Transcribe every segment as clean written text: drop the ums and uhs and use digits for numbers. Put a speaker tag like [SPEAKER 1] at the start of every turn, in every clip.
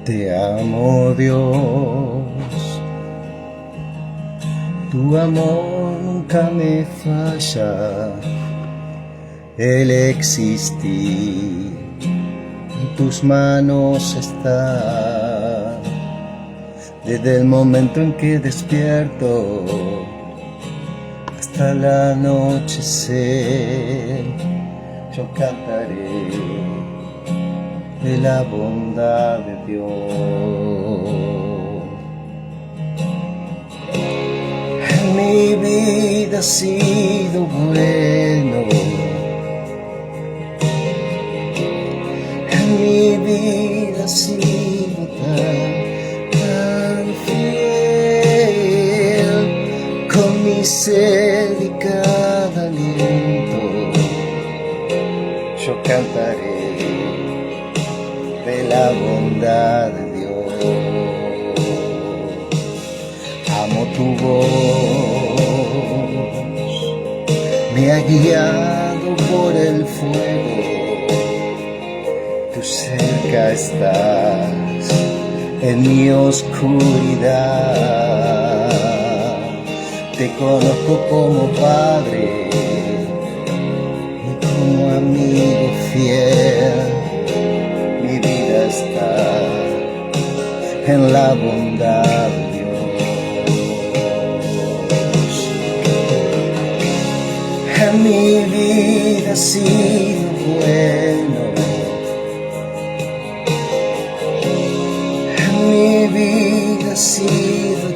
[SPEAKER 1] Te amo, Dios, tu amor nunca me falla, el existir en tus manos está. Desde el momento en que despierto hasta el anochecer, yo cantaré de la bondad de Dios. En mi vida ha sido bueno, en mi vida ha sido tan fiel, con mi sed y cada aliento yo cantaré de la bondad de Dios. Amo tu voz, me ha guiado por el fuego, tú cerca estás en mi oscuridad. Te conozco como Padre y como amigo fiel. Mi vida está en la bondad de Dios. En mi vida ha sido bueno, en mi vida ha sido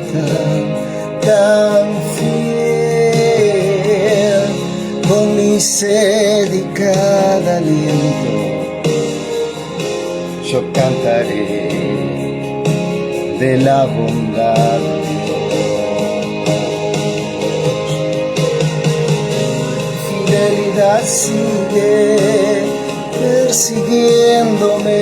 [SPEAKER 1] tan fiel, con mi sed y cada aliento yo cantaré de la bondad de Dios. Fidelidad sigue persiguiéndome,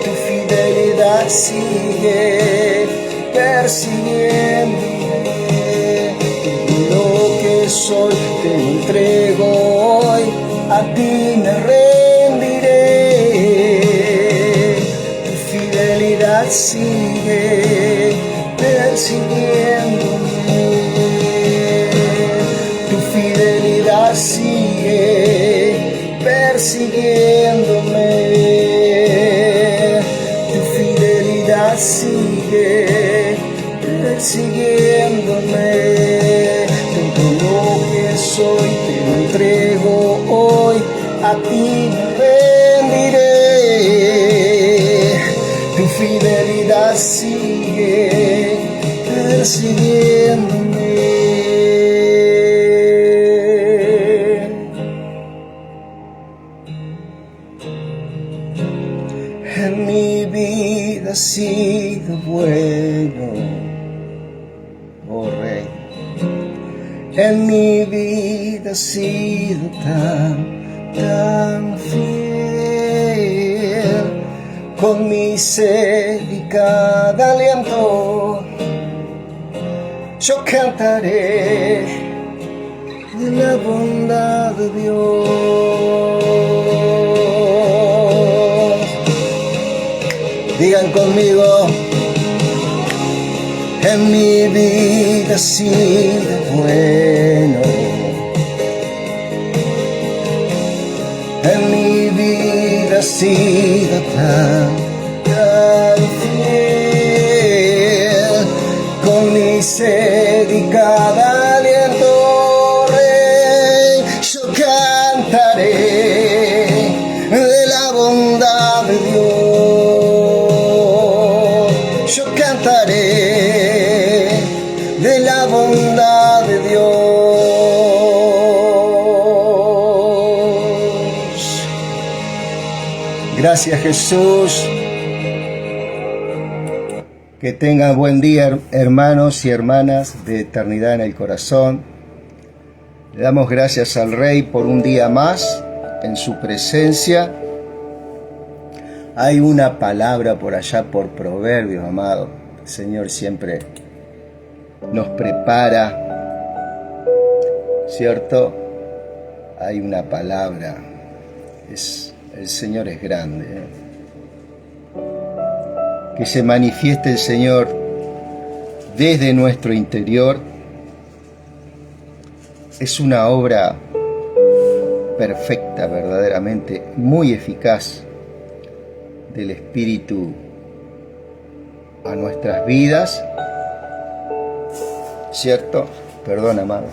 [SPEAKER 1] tu fidelidad sigue persiguiéndome. Lo que soy te entrego hoy, a ti me rendiré. Tu fidelidad sigue persiguiéndome, tu fidelidad sigue persiguiéndome, tu fidelidad sigue persiguiéndome. Todo lo que soy te lo entrego hoy, a ti me rendiré. Tu fidelidad sigue persiguiéndome. En mi vida ha sido bueno, oh Rey. En mi vida ha sido tan fiel, con mi sed y cada aliento yo cantaré de la bondad de Dios. Digan conmigo, en mi vida ha sido bueno, en mi vida ha sido tan fiel, con mi sed y cada aliento, Rey, yo cantaré de la bondad de Dios. Yo cantaré de la bondad de Dios. Gracias, Jesús. Que tengan buen día, hermanos y hermanas de Eternidad en el Corazón. Le damos gracias al Rey por un día más en su presencia. Hay una palabra por allá por Proverbios, amado. El Señor siempre nos prepara, ¿cierto? Hay una palabra. El Señor es grande, ¿eh? que se manifieste el Señor desde nuestro interior, es una obra perfecta, verdaderamente muy eficaz del Espíritu a nuestras vidas, ¿cierto? Perdón, amado.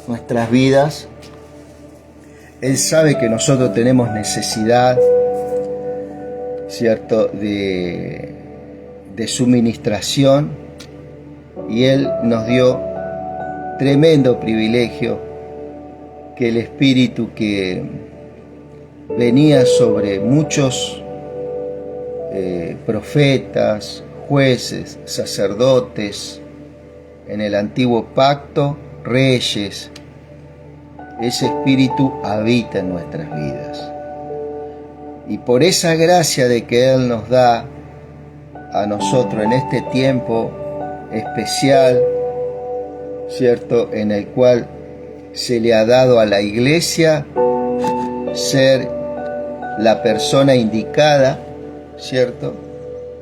[SPEAKER 1] Nuestras vidas. Él sabe que nosotros tenemos necesidad, ¿cierto?, de su ministración, y Él nos dio tremendo privilegio que el Espíritu que venía sobre muchos profetas, jueces, sacerdotes, en el antiguo pacto, reyes, ese Espíritu habita en nuestras vidas. Y por esa gracia de que Él nos da a nosotros en este tiempo especial, ¿cierto?, en el cual se le ha dado a la iglesia ser la persona indicada, ¿cierto?,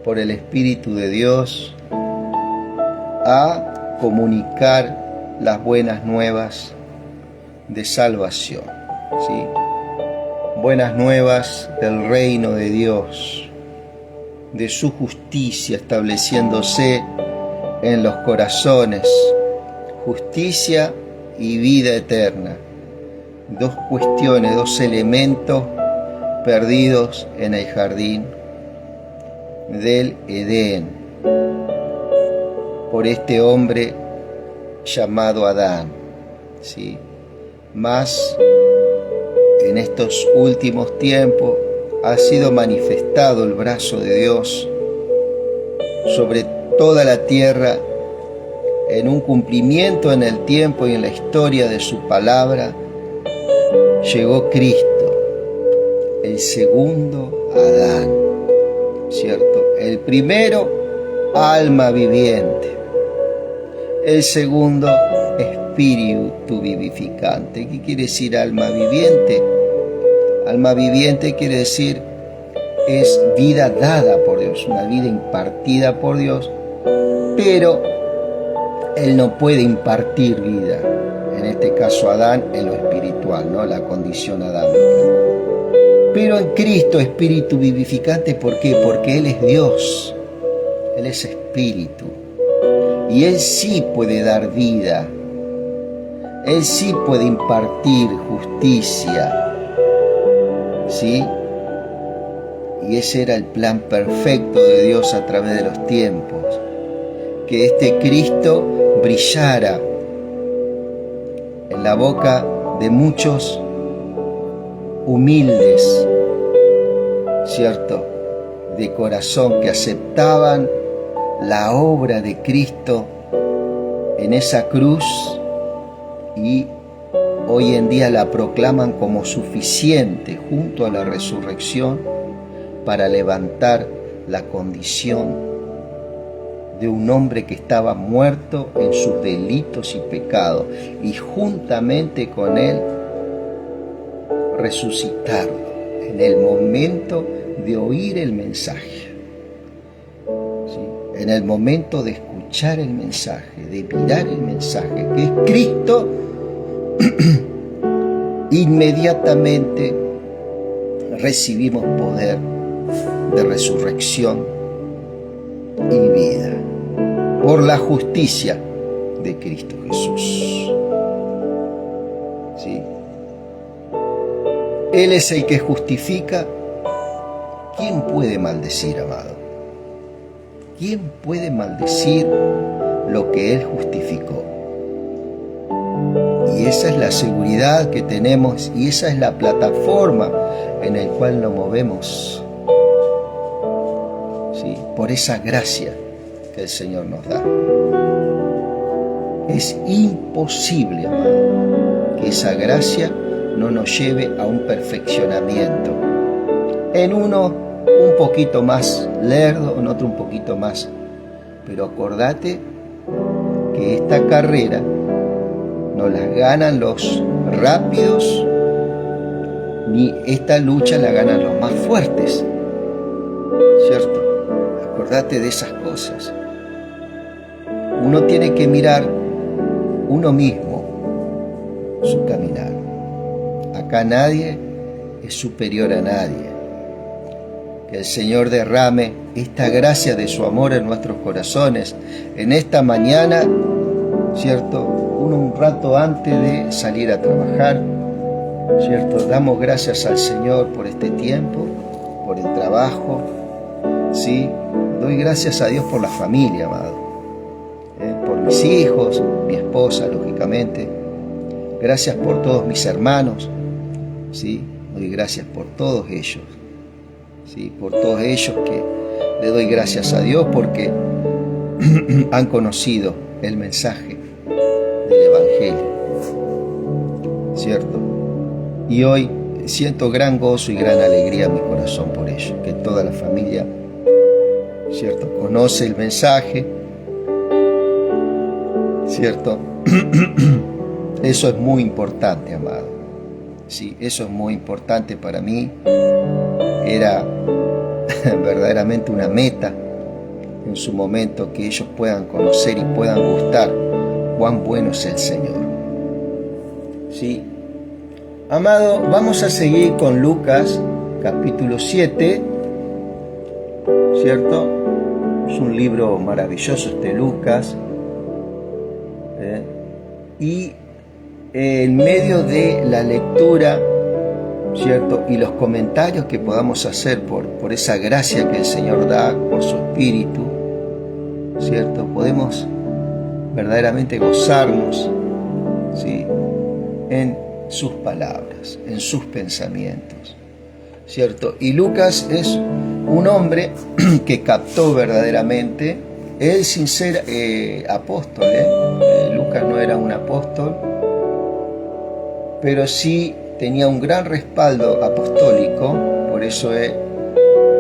[SPEAKER 1] por el Espíritu de Dios a comunicar las buenas nuevas de salvación, ¿sí? Buenas nuevas del reino de Dios, de su justicia estableciéndose en los corazones, justicia y vida eterna. Dos cuestiones, dos elementos perdidos en el jardín del Edén por este hombre llamado Adán, ¿sí? Más en estos últimos tiempos ha sido manifestado el brazo de Dios sobre toda la tierra en un cumplimiento en el tiempo y en la historia de su palabra. Llegó Cristo, el segundo Adán, ¿cierto? El primero, alma viviente. El segundo, espíritu vivificante. ¿Qué quiere decir alma viviente? Alma viviente quiere decir es vida dada por Dios, una vida impartida por Dios, pero Él no puede impartir vida, en este caso Adán, en lo espiritual, ¿no?, la condición adámica. Pero en Cristo, espíritu vivificante, ¿por qué? Porque Él es Dios, Él es espíritu, y Él sí puede dar vida, Él sí puede impartir justicia, ¿sí? Y ese era el plan perfecto de Dios a través de los tiempos, que este Cristo brillara en la boca de muchos humildes, ¿cierto?, de corazón, que aceptaban la obra de Cristo en esa cruz y hoy en día la proclaman como suficiente junto a la resurrección para levantar la condición de un hombre que estaba muerto en sus delitos y pecados, y juntamente con él resucitarlo en el momento de oír el mensaje, ¿sí?, en el momento de escuchar el mensaje, de mirar el mensaje, que es Cristo. Inmediatamente recibimos poder de resurrección y vida por la justicia de Cristo Jesús, ¿sí? Él es el que justifica. ¿Quién puede maldecir, amado? ¿Quién puede maldecir lo que Él justificó? Y esa es la seguridad que tenemos, y esa es la plataforma en la cual nos movemos, ¿sí?, por esa gracia que el Señor nos da. Es imposible, amado, que esa gracia no nos lleve a un perfeccionamiento. En uno un poquito más lerdo, en otro un poquito más. Pero acordate que esta carrera no la ganan los rápidos, ni esta lucha la ganan los más fuertes, ¿cierto? Acordate de esas cosas. Uno tiene que mirar uno mismo su caminar. Acá nadie es superior a nadie. Que el Señor derrame esta gracia de su amor en nuestros corazones en esta mañana, ¿cierto? Un rato antes de salir a trabajar, ¿cierto? Damos gracias al Señor por este tiempo, por el trabajo, ¿sí? Doy gracias a Dios por la familia, amado, por mis hijos, mi esposa, lógicamente. Gracias por todos mis hermanos, ¿sí? Doy gracias por todos ellos, ¿sí? Por todos ellos que le doy gracias a Dios porque han conocido el mensaje del Evangelio, ¿cierto? Y hoy siento gran gozo y gran alegría en mi corazón por ello, que toda la familia, ¿cierto?, conoce el mensaje, ¿cierto? Eso es muy importante, amado. Sí, eso es muy importante para mí. Era verdaderamente una meta en su momento que ellos puedan conocer y puedan gustar cuán bueno es el Señor. Sí. Amado, vamos a seguir con Lucas capítulo 7, ¿cierto? Es un libro maravilloso este Lucas. Y en medio de la lectura, ¿cierto?, y los comentarios que podamos hacer por esa gracia que el Señor da por su Espíritu, ¿cierto?, podemos verdaderamente gozarnos, ¿sí?, en sus palabras, en sus pensamientos, ¿cierto? Y Lucas es un hombre que captó verdaderamente, él sin ser apóstol, Lucas no era un apóstol, pero sí tenía un gran respaldo apostólico. Por eso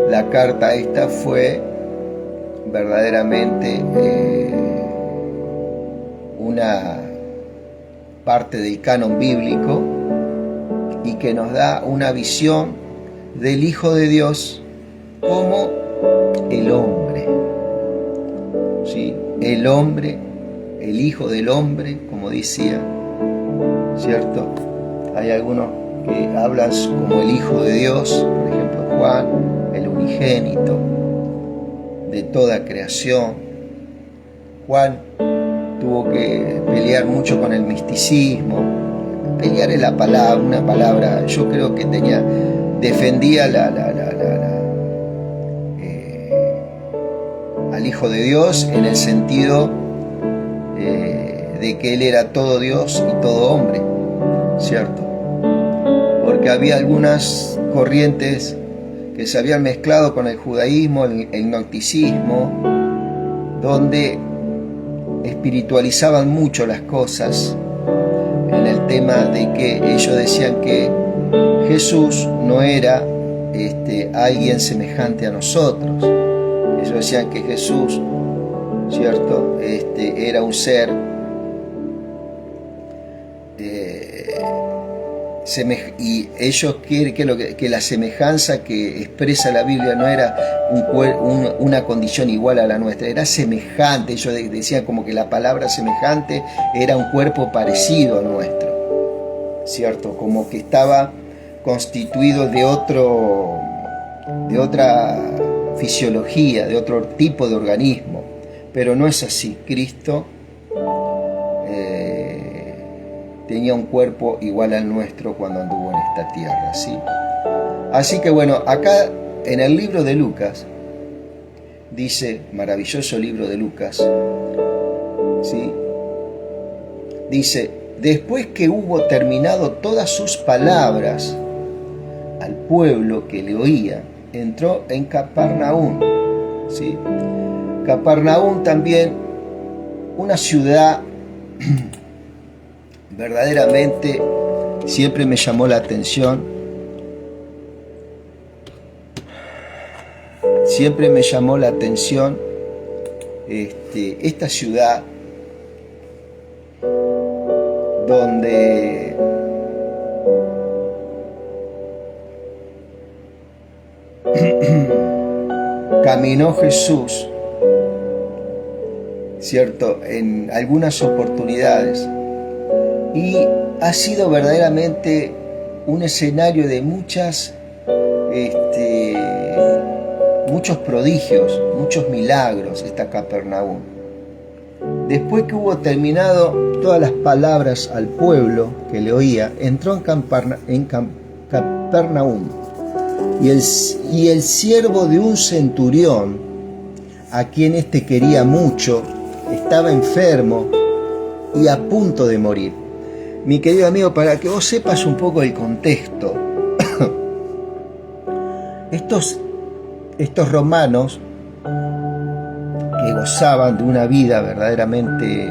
[SPEAKER 1] la carta esta fue verdaderamente una parte del canon bíblico y que nos da una visión del Hijo de Dios como el hombre, ¿sí? El hombre, el Hijo del hombre, como decía, ¿cierto? Hay algunos que hablan como el Hijo de Dios, por ejemplo Juan, el unigénito de toda creación. Juan tuvo que pelear mucho con el misticismo. Pelear es la palabra, una palabra, yo creo que defendía al Hijo de Dios en el sentido de que Él era todo Dios y todo hombre, ¿cierto? Porque había algunas corrientes que se habían mezclado con el judaísmo, el gnosticismo, donde espiritualizaban mucho las cosas en el tema de que ellos decían que Jesús no era alguien semejante a nosotros. Ellos decían que Jesús, ¿cierto?, era un ser y ellos quieren que la semejanza que expresa la Biblia no era una condición igual a la nuestra, era semejante. Ellos decían como que la palabra semejante era un cuerpo parecido al nuestro, ¿cierto? Como que estaba constituido de otra fisiología, de otro tipo de organismo, pero no es así. Cristo tenía un cuerpo igual al nuestro cuando anduvo en esta tierra, ¿sí? Así que bueno, acá en el libro de Lucas, dice, maravilloso libro de Lucas, ¿sí?, dice, después que hubo terminado todas sus palabras al pueblo que le oía, entró en Capernaum, ¿sí? Capernaum también, una ciudad verdaderamente siempre me llamó la atención. Siempre me llamó la atención esta ciudad donde caminó Jesús, ¿cierto?, en algunas oportunidades, y ha sido verdaderamente un escenario de muchos prodigios, muchos milagros, esta Capernaum. Después que hubo terminado todas las palabras al pueblo que le oía, entró en Capernaum, y el siervo de un centurión, a quien éste quería mucho, estaba enfermo y a punto de morir. Mi querido amigo, para que vos sepas un poco el contexto, estos romanos, que gozaban de una vida verdaderamente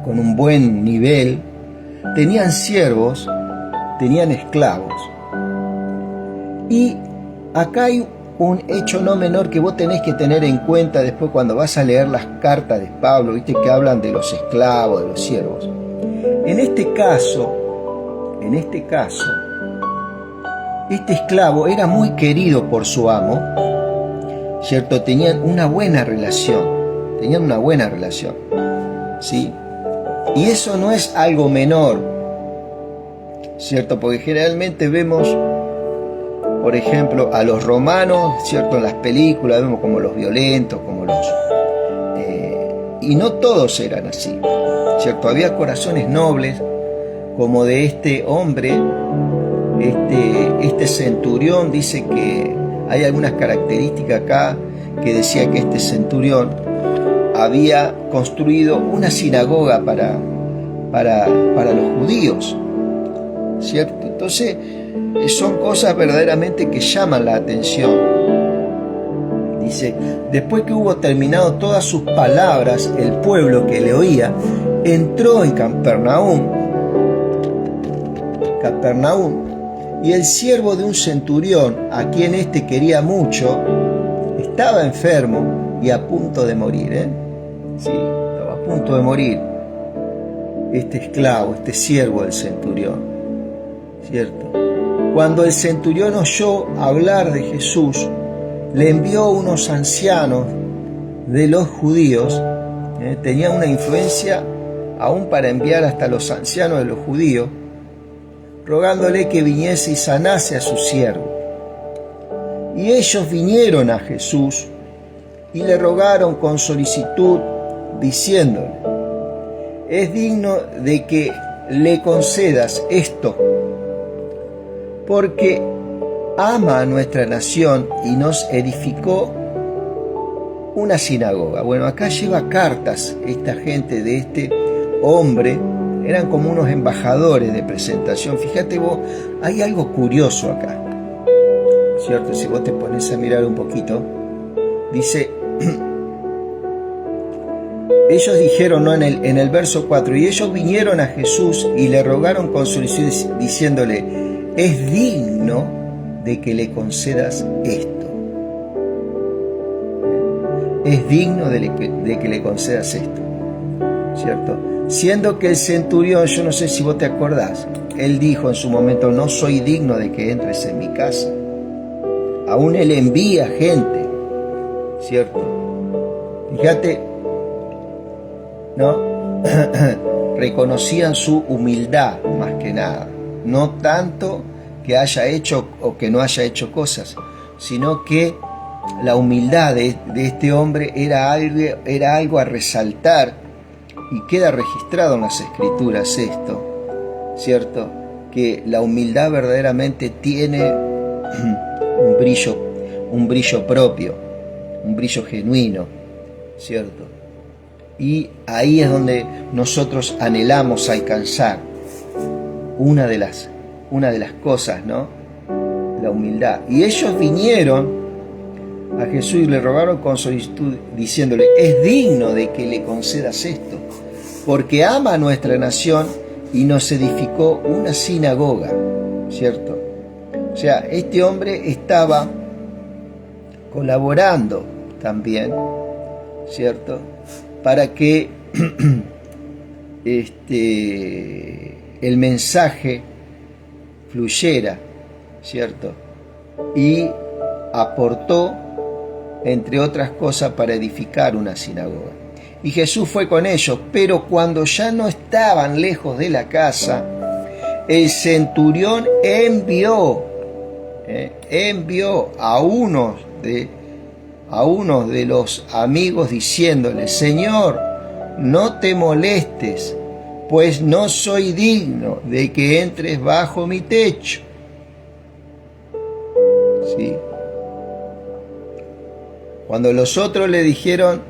[SPEAKER 1] con un buen nivel, tenían siervos, tenían esclavos. Y acá hay un hecho no menor que vos tenés que tener en cuenta después cuando vas a leer las cartas de Pablo, viste que hablan de los esclavos, de los siervos. En este caso, este esclavo era muy querido por su amo, ¿cierto? Tenían una buena relación, ¿sí? Y eso no es algo menor, ¿cierto? Porque generalmente vemos, por ejemplo, a los romanos, ¿cierto? En las películas vemos como los violentos, como los... y no todos eran así, ¿cierto? Había corazones nobles, como de este hombre, este centurión. Dice que hay algunas características acá que decía que este centurión había construido una sinagoga para los judíos, ¿cierto? Entonces son cosas verdaderamente que llaman la atención. Dice, después que hubo terminado todas sus palabras, el pueblo que le oía entró en Capernaum, y el siervo de un centurión, a quien éste quería mucho, estaba enfermo y a punto de morir, Sí, estaba a punto de morir. Este esclavo, este siervo del centurión, ¿cierto? Cuando el centurión oyó hablar de Jesús, le envió unos ancianos de los judíos, tenía una influencia aún para enviar hasta los ancianos de los judíos, rogándole que viniese y sanase a su siervo. Y ellos vinieron a Jesús y le rogaron con solicitud, diciéndole: es digno de que le concedas esto, porque ama a nuestra nación y nos edificó una sinagoga. Bueno, acá lleva cartas esta gente de este hombre, eran como unos embajadores de presentación. Fíjate vos, hay algo curioso acá, ¿cierto? Si vos te pones a mirar un poquito, dice, ellos dijeron, ¿no? En el verso 4, y ellos vinieron a Jesús y le rogaron con solicitud, diciéndole: es digno de que le concedas esto. Es digno de que le concedas esto, ¿cierto? Siendo que el centurión, yo no sé si vos te acordás, él dijo en su momento: no soy digno de que entres en mi casa. Aún él envía gente, ¿cierto? Fíjate, ¿no? Reconocían su humildad más que nada. No tanto que haya hecho o que no haya hecho cosas, sino que la humildad de este hombre era algo a resaltar, y queda registrado en las Escrituras esto, ¿cierto? Que la humildad verdaderamente tiene un brillo propio, un brillo genuino, ¿cierto? Y ahí es donde nosotros anhelamos alcanzar una de las cosas, ¿no? La humildad. Y ellos vinieron a Jesús y le rogaron con solicitud, diciéndole: es digno de que le concedas esto, porque ama a nuestra nación y nos edificó una sinagoga, ¿cierto? O sea, este hombre estaba colaborando también, ¿cierto?, para que el mensaje fluyera, ¿cierto? Y aportó entre otras cosas, para edificar una sinagoga. Y Jesús fue con ellos, pero cuando ya no estaban lejos de la casa, el centurión envió a unos de los amigos diciéndole: Señor, no te molestes, pues no soy digno de que entres bajo mi techo. ¿Sí? Cuando los otros le dijeron,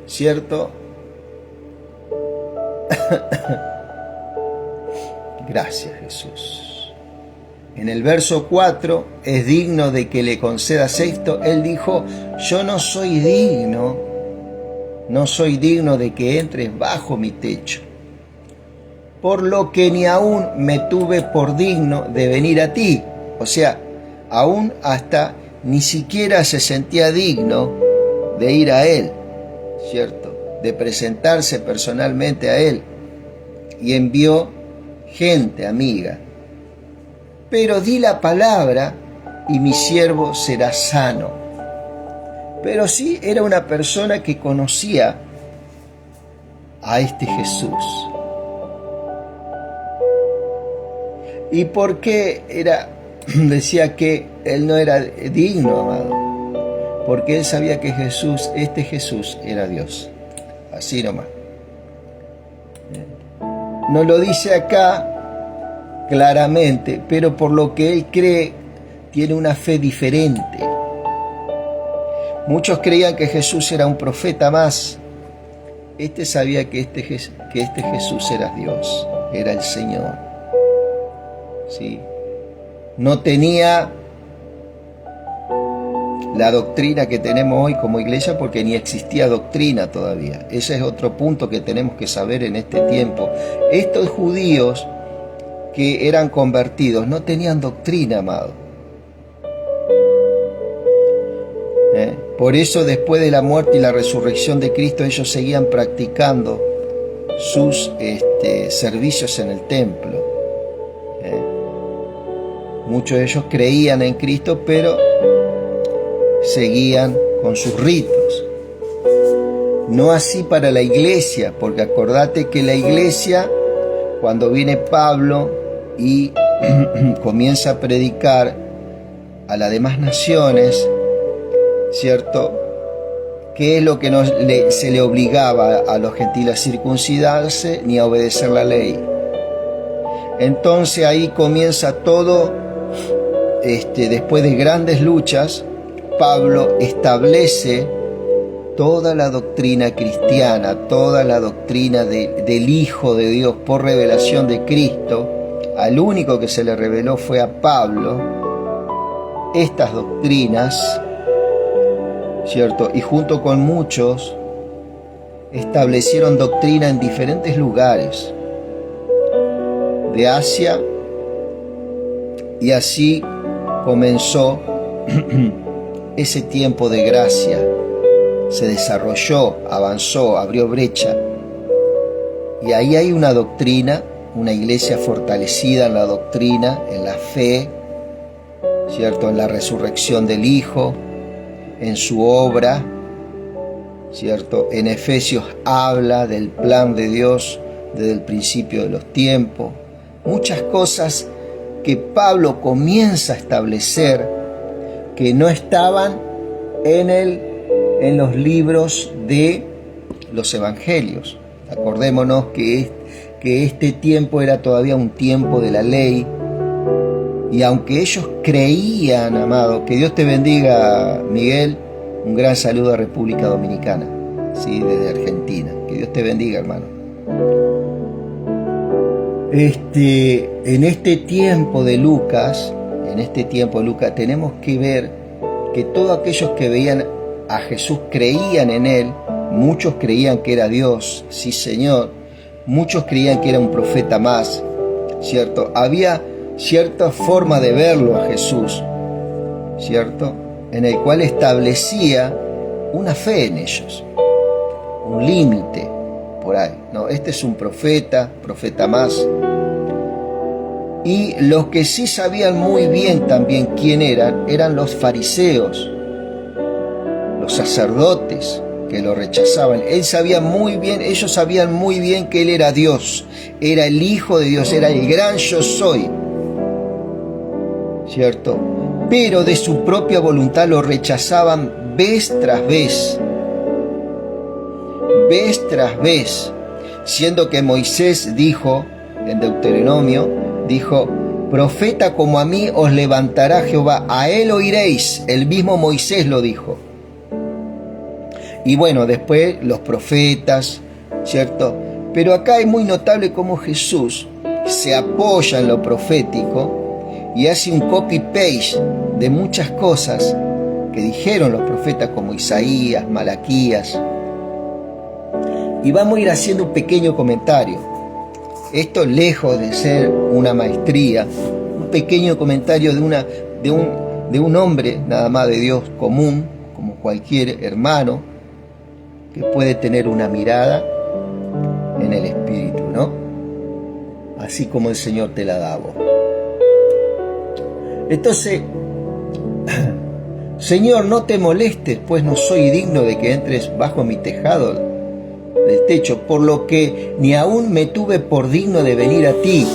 [SPEAKER 1] ¿cierto? Gracias, Jesús. En el verso 4, es digno de que le concedas esto. Él dijo: yo no soy digno de que entres bajo mi techo, por lo que ni aún me tuve por digno de venir a ti. O sea, aún hasta ni siquiera se sentía digno de ir a él, ¿cierto? De presentarse personalmente a él. Y envió gente amiga. Pero di la palabra y mi siervo será sano. Pero sí era una persona que conocía a este Jesús. ¿Y por qué decía que él no era digno, amado? Porque él sabía que este Jesús era Dios. Así nomás. No lo dice acá claramente, pero por lo que él cree, tiene una fe diferente. Muchos creían que Jesús era un profeta más. Este sabía que este Jesús era Dios, era el Señor. ¿Sí? No tenía la doctrina que tenemos hoy como iglesia, porque ni existía doctrina todavía. Ese es otro punto que tenemos que saber en este tiempo. Estos judíos que eran convertidos no tenían doctrina, amado. Por eso, después de la muerte y la resurrección de Cristo, ellos seguían practicando sus servicios en el templo. Muchos de ellos creían en Cristo, pero seguían con sus ritos. No así para la iglesia, porque acordate que la iglesia, cuando viene Pablo y comienza a predicar a las demás naciones, ¿cierto? ¿Qué es lo que se le obligaba a los gentiles? A circuncidarse ni a obedecer la ley. Entonces ahí comienza todo, después de grandes luchas, Pablo establece toda la doctrina cristiana, toda la doctrina del Hijo de Dios por revelación de Cristo. Al único que se le reveló fue a Pablo estas doctrinas, ¿cierto? Y junto con muchos establecieron doctrina en diferentes lugares de Asia, y así comenzó ese tiempo de gracia. Se desarrolló, avanzó, abrió brecha. Y ahí hay una doctrina, una iglesia fortalecida en la doctrina, en la fe, ¿cierto? En la resurrección del Hijo, en su obra, ¿cierto? En Efesios habla del plan de Dios desde el principio de los tiempos. Muchas cosas que Pablo comienza a establecer que no estaban en los libros de los evangelios. Acordémonos que este tiempo era todavía un tiempo de la ley, y aunque ellos creían, amado, que Dios te bendiga, Miguel, un gran saludo a República Dominicana, ¿sí? Desde Argentina, que Dios te bendiga, hermano. En este tiempo de Lucas, tenemos que ver que todos aquellos que veían a Jesús creían en él. Muchos creían que era Dios, sí Señor. Muchos creían que era un profeta más, ¿cierto? Había cierta forma de verlo a Jesús, ¿cierto? En el cual establecía una fe en ellos, un límite por ahí, ¿no? Este es un profeta más. Y los que sí sabían muy bien también quién eran los fariseos. los sacerdotes que lo rechazaban. Ellos sabían muy bien que Él era Dios, era el Hijo de Dios, era el gran yo soy, ¿cierto? Pero de su propia voluntad lo rechazaban vez tras vez, siendo que Moisés dijo, en Deuteronomio, dijo: profeta como a mí os levantará Jehová, a él oiréis. El mismo Moisés lo dijo. Y bueno, después los profetas, ¿cierto? Pero acá es muy notable cómo Jesús se apoya en lo profético y hace un copy-paste de muchas cosas que dijeron los profetas como Isaías, Malaquías. Y vamos a ir haciendo un pequeño comentario. Esto, lejos de ser una maestría, un pequeño comentario de un hombre nada más de Dios común, como cualquier hermano, que puede tener una mirada en el Espíritu, ¿no? Así como el Señor te la da a vos. Entonces, Señor, no te molestes, pues no soy digno de que entres bajo mi tejado del techo, por lo que ni aún me tuve por digno de venir a ti.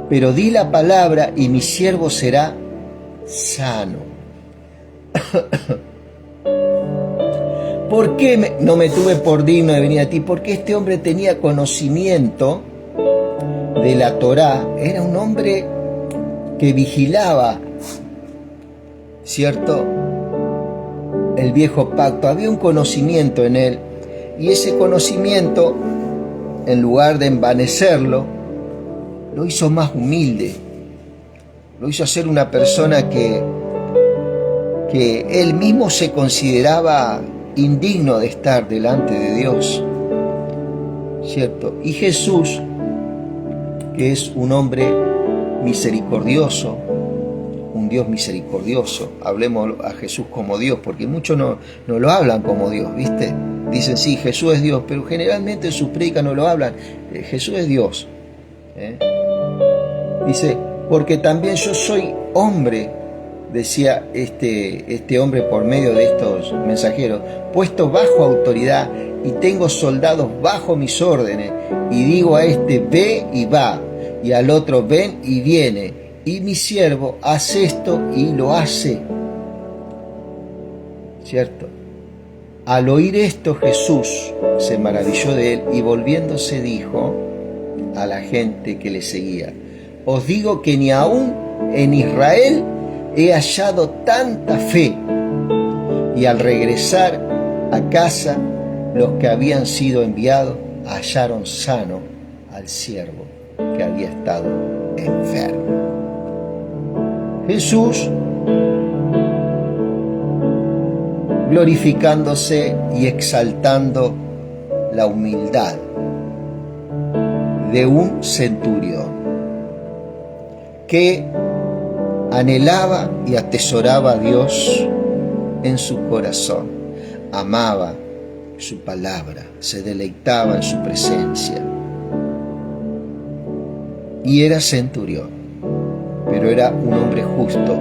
[SPEAKER 1] Pero di la palabra y mi siervo será sano. ¿Por qué no me tuve por digno de venir a ti? Porque este hombre tenía conocimiento de la Torá, era un hombre que vigilaba, ¿cierto?, el viejo pacto. Había un conocimiento en él, y ese conocimiento, en lugar de envanecerlo, lo hizo más humilde, lo hizo ser una persona que él mismo se consideraba indigno de estar delante de Dios, ¿cierto? Y Jesús, que es un hombre misericordioso, un Dios misericordioso, hablemos a Jesús como Dios, porque muchos no lo hablan como Dios, ¿viste? Dicen, sí, Jesús es Dios, pero generalmente en sus predicas no lo hablan. Jesús es Dios. Dice, porque también yo soy hombre, decía este hombre por medio de estos mensajeros, puesto bajo autoridad y tengo soldados bajo mis órdenes, y digo a este, ve y va, y al otro, ven y viene, y mi siervo hace esto y lo hace. ¿Cierto? Al oír esto, Jesús se maravilló de él y volviéndose dijo a la gente que le seguía: os digo que ni aún en Israel he hallado tanta fe. Y al regresar a casa, los que habían sido enviados hallaron sano al siervo que había estado enfermo. Jesús, glorificándose y exaltando la humildad de un centurión que anhelaba y atesoraba a Dios en su corazón, amaba su palabra, se deleitaba en su presencia, y era centurión, pero era un hombre justo,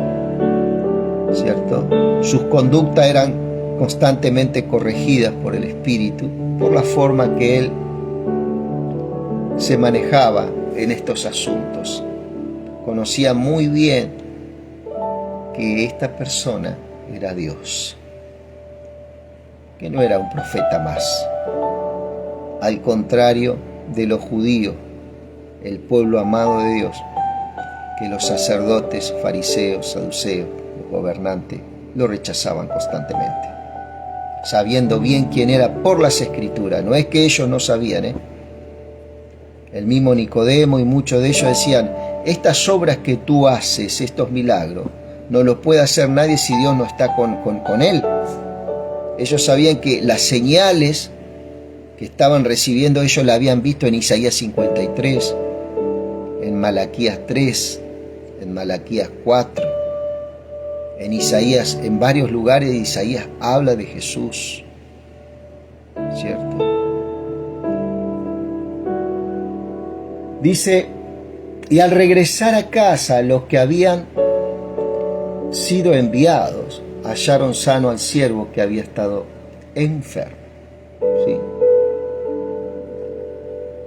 [SPEAKER 1] ¿cierto? Sus conductas eran constantemente corregidas por el Espíritu, por la forma que él se manejaba en estos asuntos. Conocía muy bien que esta persona era Dios, que no era un profeta más. Al contrario de los judíos, el pueblo amado de Dios, que los sacerdotes, fariseos, saduceos, los gobernantes, lo rechazaban constantemente, sabiendo bien quién era por las Escrituras. No es que ellos no sabían, El mismo Nicodemo y muchos de ellos decían: estas obras que tú haces, estos milagros, no lo puede hacer nadie si Dios no está con él. Ellos sabían que las señales que estaban recibiendo ellos la habían visto en Isaías 53, en Malaquías 3, en Malaquías 4, en Isaías, en varios lugares de Isaías habla de Jesús, ¿cierto? Dice, y al regresar a casa los que habían sido enviados hallaron sano al siervo que había estado enfermo. ¿Sí?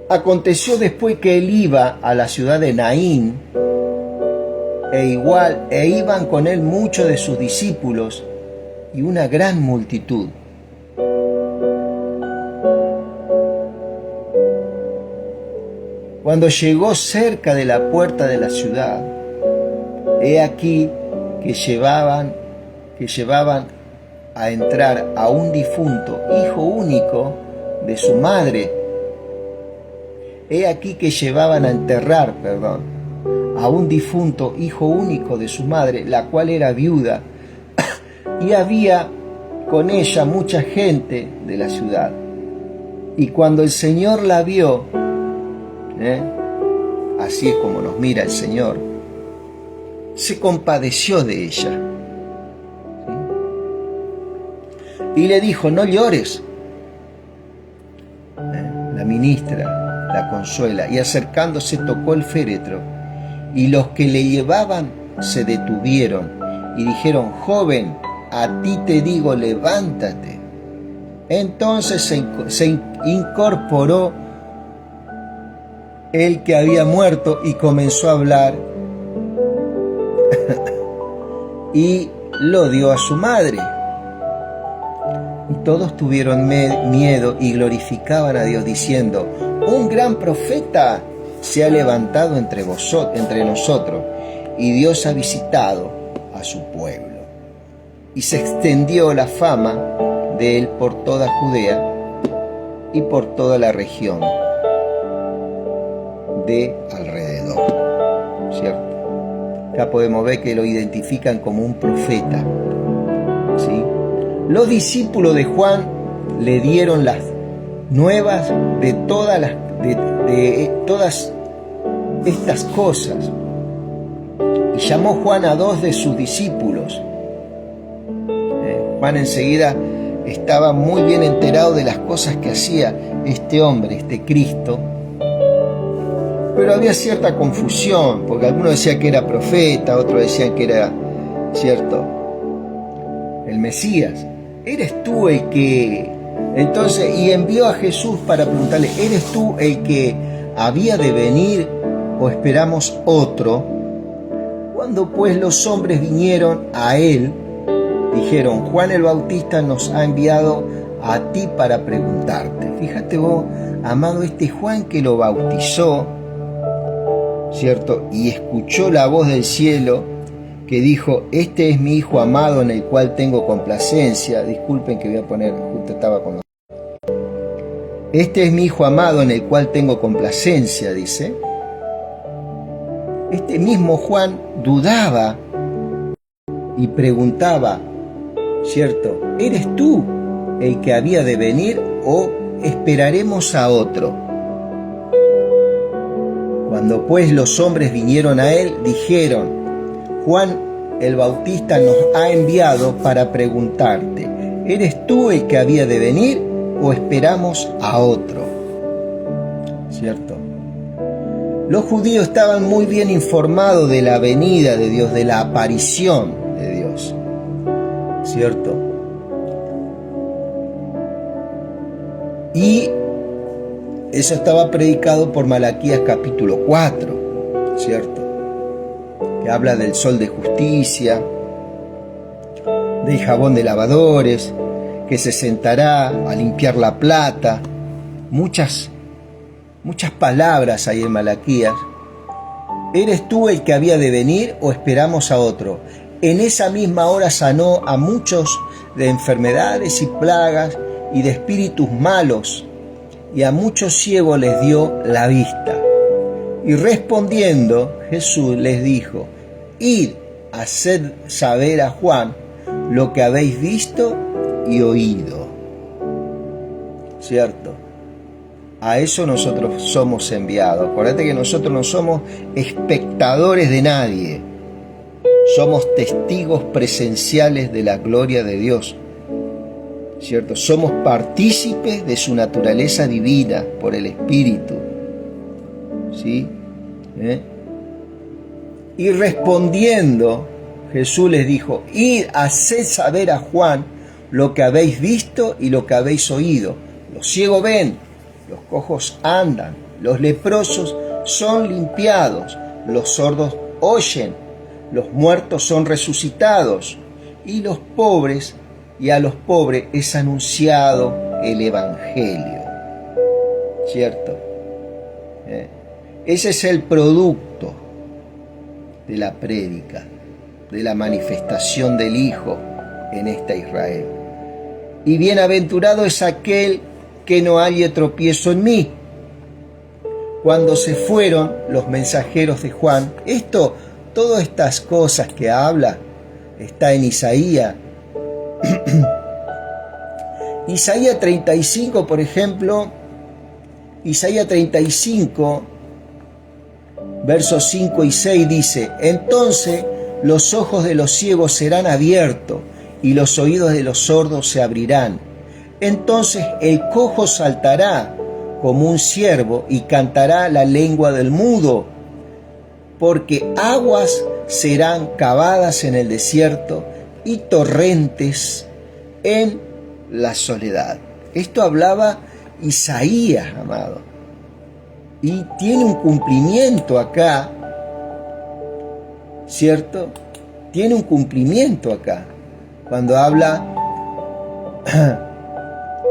[SPEAKER 1] Aconteció después que él iba a la ciudad de Naín, e iban con él muchos de sus discípulos y una gran multitud. Cuando llegó cerca de la puerta de la ciudad, he aquí que llevaban a entrar a un difunto, hijo único de su madre. He aquí que llevaban a enterrar, a un difunto, hijo único de su madre, la cual era viuda, y había con ella mucha gente de la ciudad. Y cuando el Señor la vio, así es como nos mira el Señor, se compadeció de ella. ¿Sí? Y le dijo: no llores. La ministra la consuela, y acercándose tocó el féretro, y los que le llevaban se detuvieron y dijeron: joven, a ti te digo, levántate. Entonces se incorporó el que había muerto y comenzó a hablar y lo dio a su madre. Y todos tuvieron miedo y glorificaban a Dios diciendo: un gran profeta se ha levantado entre nosotros, y Dios ha visitado a su pueblo. Y se extendió la fama de él por toda Judea y por toda la región de alrededor. ¿Cierto? Acá podemos ver que lo identifican como un profeta. ¿Sí? Los discípulos de Juan le dieron las nuevas de todas estas cosas. Y llamó Juan a 2 de sus discípulos. Juan enseguida estaba muy bien enterado de las cosas que hacía este hombre, este Cristo. Pero había cierta confusión, porque algunos decían que era profeta, otros decían que era, ¿cierto?, el Mesías. ¿Eres tú el que...? Entonces, y envió a Jesús para preguntarle: ¿eres tú el que había de venir o esperamos otro? Cuando pues los hombres vinieron a él, dijeron: Juan el Bautista nos ha enviado a ti para preguntarte. Fíjate vos, amado, este Juan que lo bautizó, ¿cierto? Y escuchó la voz del cielo que dijo: este es mi hijo amado en el cual tengo complacencia. Disculpen que voy a poner, justo estaba con los... Este es mi hijo amado en el cual tengo complacencia, dice. Este mismo Juan dudaba y preguntaba, ¿cierto?, ¿eres tú el que había de venir o esperaremos a otro? Cuando pues los hombres vinieron a él, dijeron: Juan el Bautista nos ha enviado para preguntarte: ¿eres tú el que había de venir o esperamos a otro? ¿Cierto? Los judíos estaban muy bien informados de la venida de Dios, de la aparición de Dios, ¿cierto? Y eso estaba predicado por Malaquías capítulo 4, ¿cierto?, que habla del sol de justicia, del jabón de lavadores, que se sentará a limpiar la plata. Muchas palabras hay en Malaquías. ¿Eres tú el que había de venir o esperamos a otro? En esa misma hora sanó a muchos de enfermedades y plagas y de espíritus malos, y a muchos ciegos les dio la vista. Y respondiendo Jesús les dijo: id, haced saber a Juan lo que habéis visto y oído. ¿Cierto? A eso nosotros somos enviados. Acuérdate que nosotros no somos espectadores de nadie. Somos testigos presenciales de la gloria de Dios. ¿Cierto? Somos partícipes de su naturaleza divina por el Espíritu. ¿Sí? Y respondiendo Jesús les dijo: id, haced saber a Juan lo que habéis visto y lo que habéis oído. Los ciegos ven, los cojos andan, los leprosos son limpiados, los sordos oyen, los muertos son resucitados, y a los pobres es anunciado el Evangelio. ¿Cierto? Ese es el producto de la prédica, de la manifestación del Hijo en esta Israel. Y bienaventurado es aquel que no halle tropiezo en mí. Cuando se fueron los mensajeros de Juan, todas estas cosas que habla, está en Isaías. Isaías 35, por ejemplo, Isaías 35, versos 5 y 6 dice: entonces los ojos de los ciegos serán abiertos y los oídos de los sordos se abrirán. Entonces el cojo saltará como un ciervo y cantará la lengua del mudo, porque aguas serán cavadas en el desierto y torrentes en la soledad. Esto hablaba Isaías, amado, y tiene un cumplimiento acá, ¿cierto? Tiene un cumplimiento acá, cuando habla.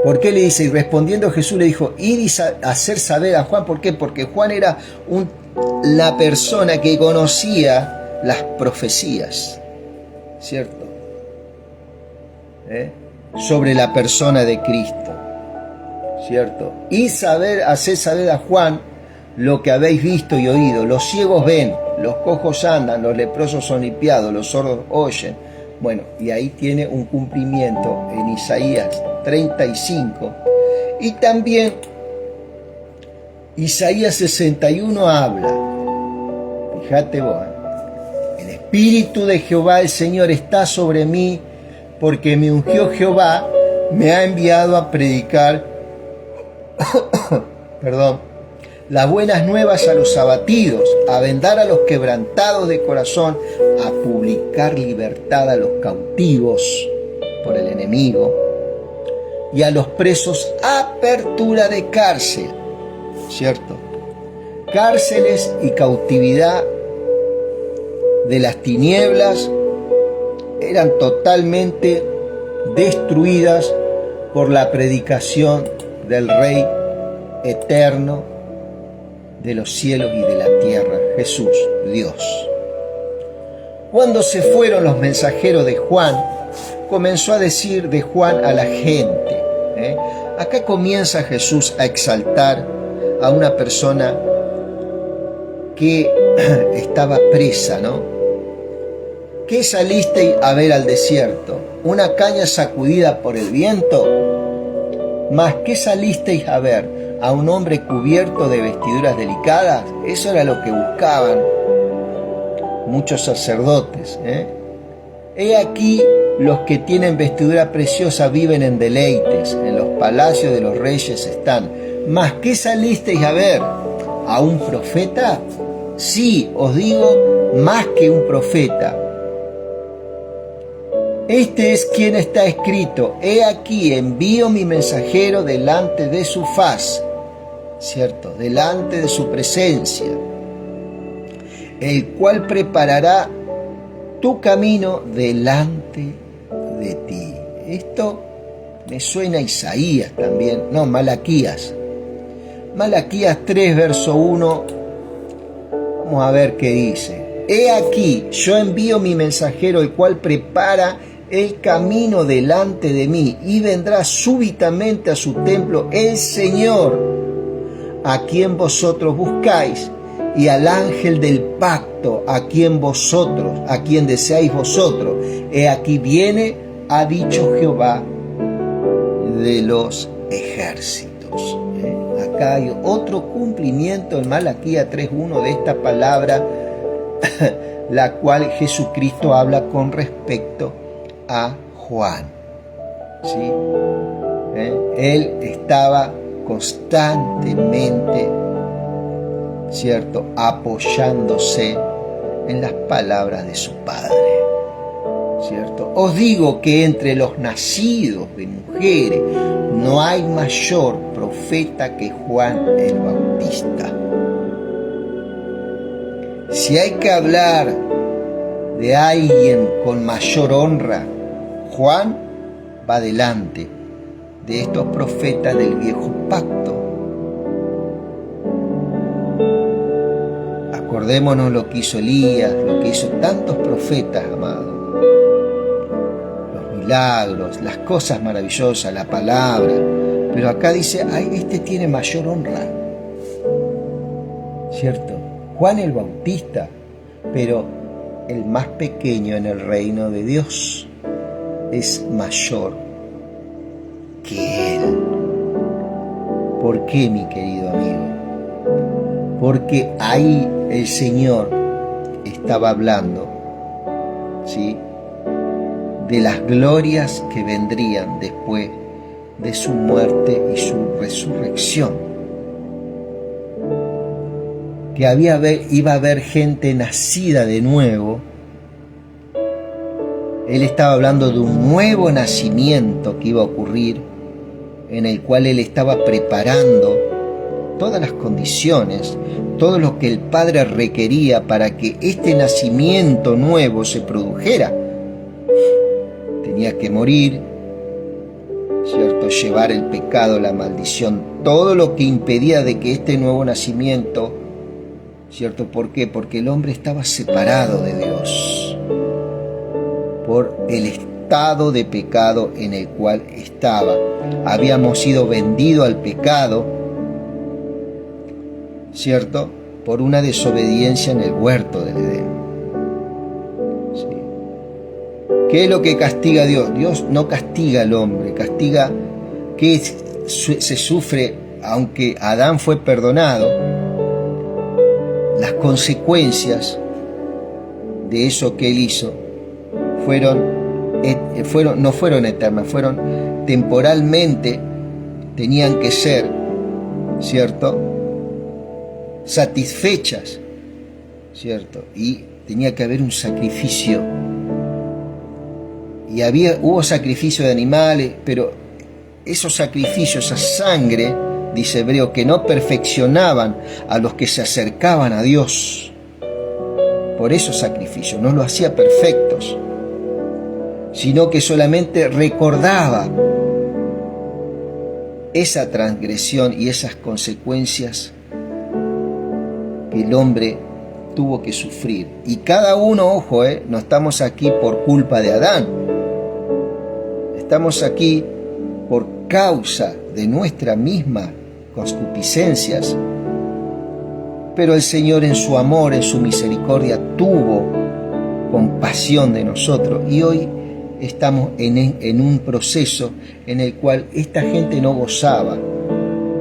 [SPEAKER 1] ¿Por qué le dice? Y respondiendo Jesús le dijo: id a hacer saber a Juan. ¿Por qué? Porque Juan era la persona que conocía las profecías, ¿cierto? Sobre la persona de Cristo, ¿cierto? Y hacer saber a Juan lo que habéis visto y oído. Los ciegos ven, los cojos andan, los leprosos son limpiados, los sordos oyen. Bueno, y ahí tiene un cumplimiento en Isaías 35. Y también Isaías 61 habla, fíjate vos, el Espíritu de Jehová el Señor está sobre mí, porque me ungió Jehová, me ha enviado a predicar las buenas nuevas a los abatidos, a vendar a los quebrantados de corazón, a publicar libertad a los cautivos por el enemigo, y a los presos apertura de cárcel, ¿cierto? Cárceles y cautividad de las tinieblas eran totalmente destruidas por la predicación del Rey eterno de los cielos y de la tierra, Jesús, Dios. Cuando se fueron los mensajeros de Juan, comenzó a decir de Juan a la gente. Acá comienza Jesús a exaltar a una persona que estaba presa, ¿no? ¿Qué salisteis a ver al desierto? ¿Una caña sacudida por el viento? ¿Mas qué salisteis a ver? ¿A un hombre cubierto de vestiduras delicadas? Eso era lo que buscaban muchos sacerdotes. He aquí, los que tienen vestidura preciosa viven en deleites, en los palacios de los reyes están. ¿Mas qué salisteis a ver? ¿A un profeta? Sí, os digo, más que un profeta. Este es quien está escrito: he aquí envío mi mensajero delante de su faz, ¿cierto? Delante de su presencia, el cual preparará tu camino delante de ti. Esto me suena a Isaías también, no, Malaquías. Malaquías 3, verso 1, vamos a ver qué dice. He aquí, yo envío mi mensajero, el cual prepara el camino delante de mí, y vendrá súbitamente a su templo el Señor, a quien vosotros buscáis, y al ángel del pacto, a quien deseáis vosotros. He aquí viene, ha dicho Jehová de los ejércitos. Acá hay otro cumplimiento en Malaquías 3:1 de esta palabra, la cual Jesucristo habla con respecto a Juan, ¿sí? Él estaba constantemente, ¿cierto?, apoyándose en las palabras de su Padre. ¿cierto? Os digo que entre los nacidos de mujeres no hay mayor profeta que Juan el Bautista. Si hay que hablar de alguien con mayor honra, Juan va delante de estos profetas del viejo pacto. Acordémonos lo que hizo Elías, lo que hizo tantos profetas, amados. Los milagros, las cosas maravillosas, la palabra. Pero acá dice, ay, este tiene mayor honra. ¿Cierto? Juan el Bautista, pero el más pequeño en el reino de Dios es mayor que él. ¿Por qué, mi querido amigo? Porque ahí el Señor estaba hablando, ¿sí?, de las glorias que vendrían después de su muerte y su resurrección. Que iba a haber gente nacida de nuevo. Él estaba hablando de un nuevo nacimiento que iba a ocurrir, en el cual él estaba preparando todas las condiciones, todo lo que el Padre requería para que este nacimiento nuevo se produjera. Tenía que morir, ¿cierto?, llevar el pecado, la maldición, todo lo que impedía de que este nuevo nacimiento, ¿cierto? ¿Por qué? Porque el hombre estaba separado de Dios por el estado de pecado en el cual estaba. Habíamos sido vendidos al pecado, ¿cierto?, por una desobediencia en el huerto del Edén. ¿Sí? ¿Qué es lo que castiga a Dios? Dios no castiga al hombre, castiga que se sufre, aunque Adán fue perdonado, las consecuencias de eso que él hizo no fueron eternas, fueron temporalmente, tenían que ser, ¿cierto?, satisfechas, ¿cierto? Y tenía que haber un sacrificio. Y hubo sacrificio de animales, pero esos sacrificios, esa sangre, dice Hebreo, que no perfeccionaban a los que se acercaban a Dios. Por esos sacrificios, no los hacía perfectos, sino que solamente recordaba esa transgresión y esas consecuencias que el hombre tuvo que sufrir. Y cada uno, ojo, no estamos aquí por culpa de Adán. Estamos aquí por causa de nuestra misma concupiscencias. Pero el Señor, en su amor, en su misericordia, tuvo compasión de nosotros. Y hoy estamos en un proceso en el cual esta gente no gozaba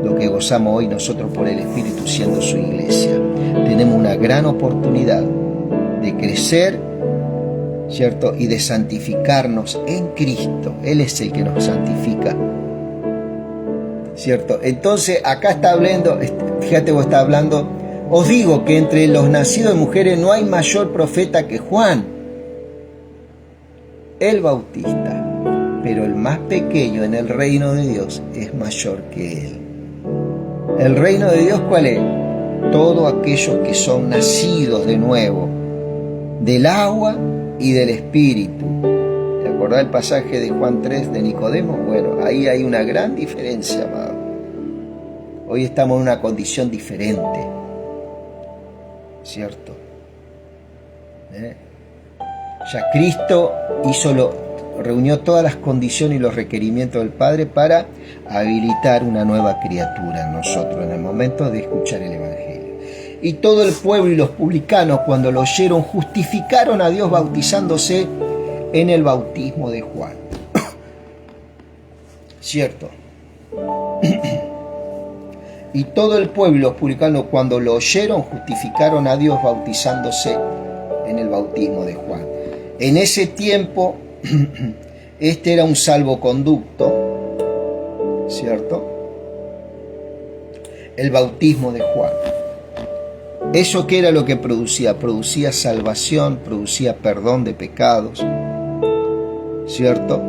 [SPEAKER 1] lo que gozamos hoy nosotros por el Espíritu, siendo su iglesia. Tenemos una gran oportunidad de crecer, ¿cierto?, y de santificarnos en Cristo. Él es el que nos santifica, ¿cierto? Entonces acá está hablando, fíjate, vos está hablando, os digo que entre los nacidos de mujeres no hay mayor profeta que Juan el Bautista, pero el más pequeño en el reino de Dios es mayor que él. ¿El reino de Dios cuál es? Todos aquellos que son nacidos de nuevo, del agua y del Espíritu. ¿Te acordás el pasaje de Juan 3 de Nicodemo? Bueno, ahí hay una gran diferencia, amado. Hoy estamos en una condición diferente, ¿cierto? Ya Cristo reunió todas las condiciones y los requerimientos del Padre para habilitar una nueva criatura en nosotros en el momento de escuchar el Evangelio. Y todo el pueblo y los publicanos, cuando lo oyeron, justificaron a Dios bautizándose en el bautismo de Juan. ¿Cierto? Y todo el pueblo y los publicanos, cuando lo oyeron, justificaron a Dios bautizándose en el bautismo de Juan. En ese tiempo, este era un salvoconducto, ¿cierto? El bautismo de Juan. ¿Eso qué era lo que producía? Producía salvación, producía perdón de pecados, ¿cierto?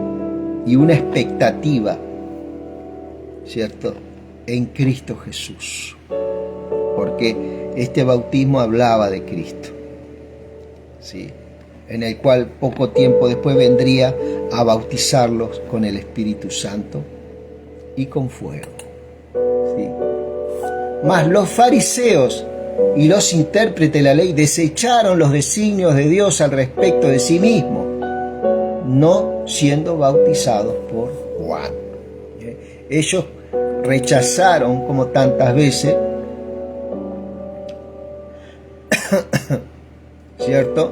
[SPEAKER 1] Y una expectativa, ¿cierto? En Cristo Jesús. Porque este bautismo hablaba de Cristo, ¿sí? En el cual poco tiempo después vendría a bautizarlos con el Espíritu Santo y con fuego, ¿sí? Mas los fariseos y los intérpretes de la ley desecharon los designios de Dios al respecto de sí mismos, no siendo bautizados por Juan. Ellos rechazaron, como tantas veces, ¿cierto?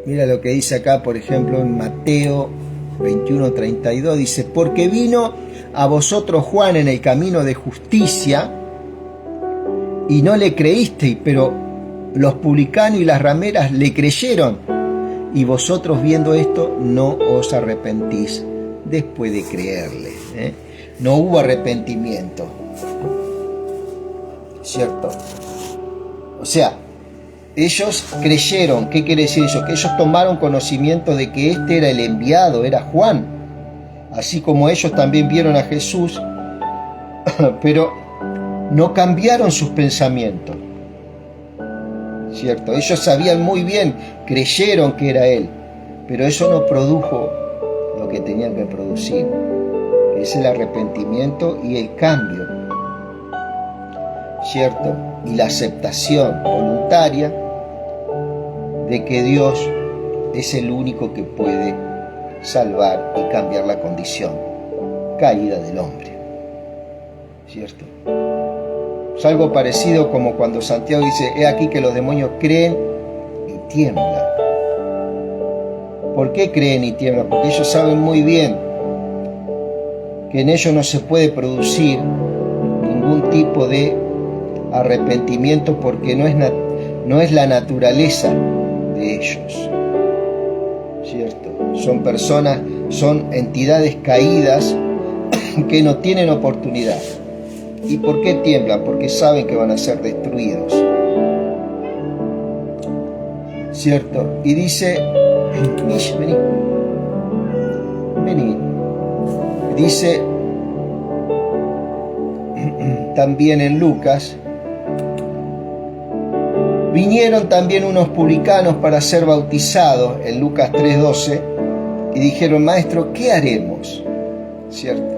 [SPEAKER 1] Mira lo que dice acá, por ejemplo, en Mateo 21:32, dice: porque vino a vosotros Juan en el camino de justicia y no le creísteis, pero los publicanos y las rameras le creyeron, y vosotros viendo esto no os arrepentís después de creerle. No hubo arrepentimiento, ¿cierto? O sea, ellos creyeron. ¿Qué quiere decir eso? Que ellos tomaron conocimiento de que este era el enviado, era Juan, así como ellos también vieron a Jesús, pero no cambiaron sus pensamientos, ¿cierto? Ellos sabían muy bien, creyeron que era Él, pero eso no produjo lo que tenían que producir, que es el arrepentimiento y el cambio, ¿cierto? Y la aceptación voluntaria de que Dios es el único que puede salvar y cambiar la condición caída del hombre, ¿cierto? Es algo parecido como cuando Santiago dice: he aquí que los demonios creen y tiemblan. ¿Por qué creen y tiemblan? Porque ellos saben muy bien que en ellos no se puede producir ningún tipo de arrepentimiento, porque no es la naturaleza de ellos, ¿cierto? Son personas, son entidades caídas que no tienen oportunidad. ¿Y por qué tiemblan? Porque saben que van a ser destruidos, ¿cierto? Y dice, vení. Dice también en Lucas: vinieron también unos publicanos para ser bautizados, en Lucas 3:12, y dijeron: maestro, ¿qué haremos? ¿Cierto?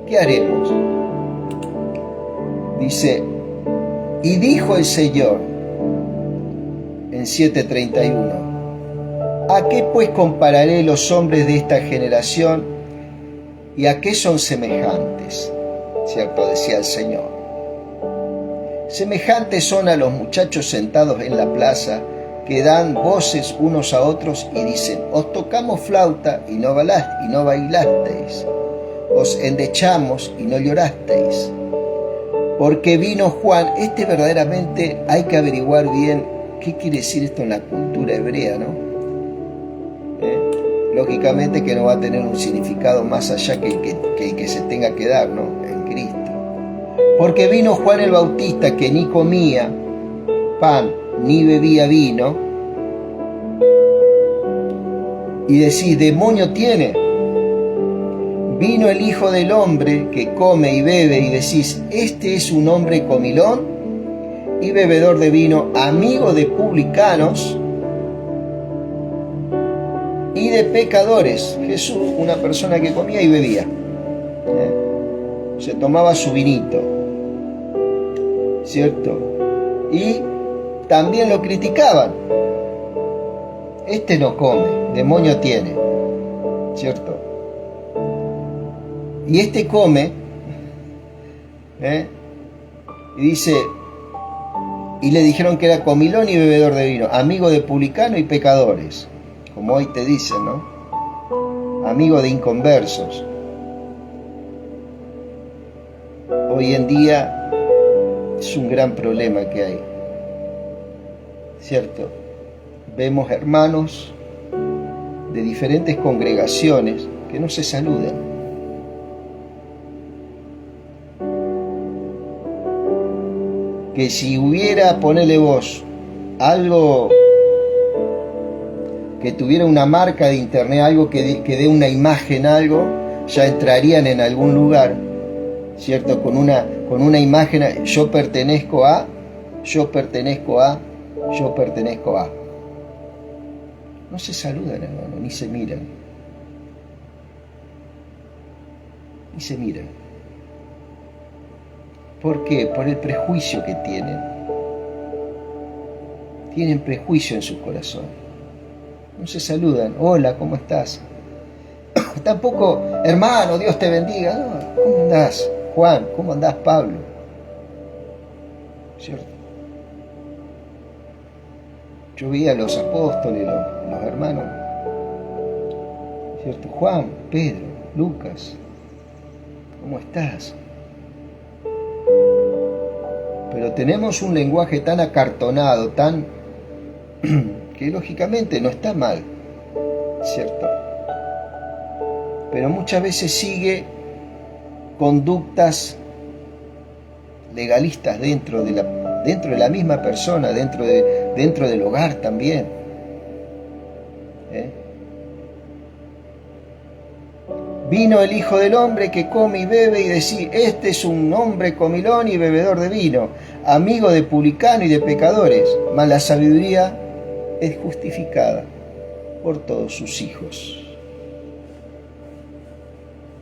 [SPEAKER 1] ¿Qué haremos? Dice: y dijo el Señor en 7:31: ¿a qué pues compararé los hombres de esta generación y a qué son semejantes? ¿Cierto? Decía el Señor. Semejantes son a los muchachos sentados en la plaza, que dan voces unos a otros y dicen: os tocamos flauta y no bailasteis, os endechamos y no llorasteis. Porque vino Juan. Verdaderamente hay que averiguar bien qué quiere decir esto en la cultura hebrea, ¿no? Lógicamente que no va a tener un significado más allá que el que se tenga que dar, ¿no? En Cristo. Porque vino Juan el Bautista, que ni comía pan ni bebía vino, y decís: demonio tiene. Vino el Hijo del Hombre, que come y bebe, y decís: este es un hombre comilón y bebedor de vino, amigo de publicanos y de pecadores. Jesús, una persona que comía y bebía, se tomaba su vinito, ¿cierto? Y también lo criticaban: este no come, demonio tiene, ¿cierto? Y este come, y dice, y le dijeron que era comilón y bebedor de vino, amigo de publicanos y pecadores, como hoy te dicen, ¿no? Amigo de inconversos. Hoy en día es un gran problema que hay, ¿cierto? Vemos hermanos de diferentes congregaciones que no se saludan. Que si hubiera, ponele vos, algo que tuviera una marca de internet, algo que dé una imagen, algo, ya entrarían en algún lugar, ¿cierto? Con una imagen, yo pertenezco a, yo pertenezco a, yo pertenezco a. No se saludan, hermano, ni se miran. Ni se miran. ¿Por qué? Por el prejuicio que tienen. Tienen prejuicio en sus corazones. No se saludan. Hola, ¿cómo estás? Tampoco, hermano, Dios te bendiga. No, ¿cómo andás, Juan? ¿Cómo andás, Pablo? ¿Cierto? Yo vi a los apóstoles, los hermanos, ¿cierto? Juan, Pedro, Lucas, ¿cómo estás? Pero tenemos un lenguaje tan acartonado, tan que lógicamente no está mal, ¿cierto? Pero muchas veces sigue conductas legalistas dentro de la misma persona, dentro del hogar también. Vino el Hijo del Hombre que come y bebe y decía, este es un hombre comilón y bebedor de vino, amigo de publicanos y de pecadores, mas la sabiduría es justificada por todos sus hijos.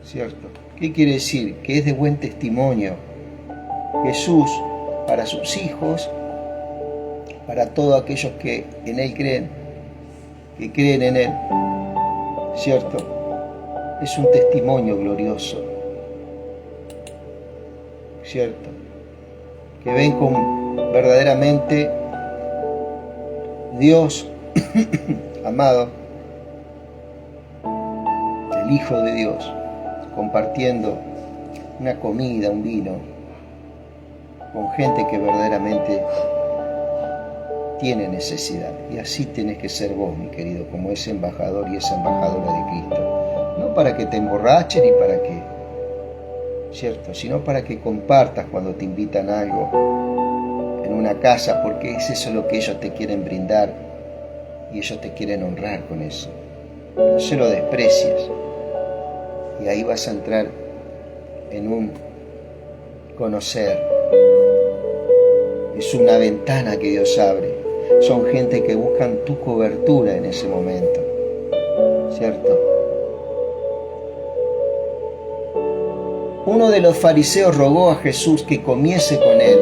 [SPEAKER 1] ¿Cierto? ¿Qué quiere decir? Que es de buen testimonio Jesús para sus hijos, para todos aquellos que en Él creen, que creen en Él, ¿cierto? Es un testimonio glorioso, ¿cierto? Que ven con verdaderamente Dios, amado, el Hijo de Dios, compartiendo una comida, un vino, con gente que verdaderamente tiene necesidad. Y así tenés que ser vos, mi querido, como ese embajador y esa embajadora de Cristo. No para que te emborrachen ni para que, ¿cierto? Sino para que compartas cuando te invitan a algo en una casa, porque es eso lo que ellos te quieren brindar y ellos te quieren honrar con eso. No se lo desprecies. Y ahí vas a entrar en un conocer. Es una ventana que Dios abre. Son gente que buscan tu cobertura en ese momento, ¿cierto? Uno de los fariseos rogó a Jesús que comiese con él,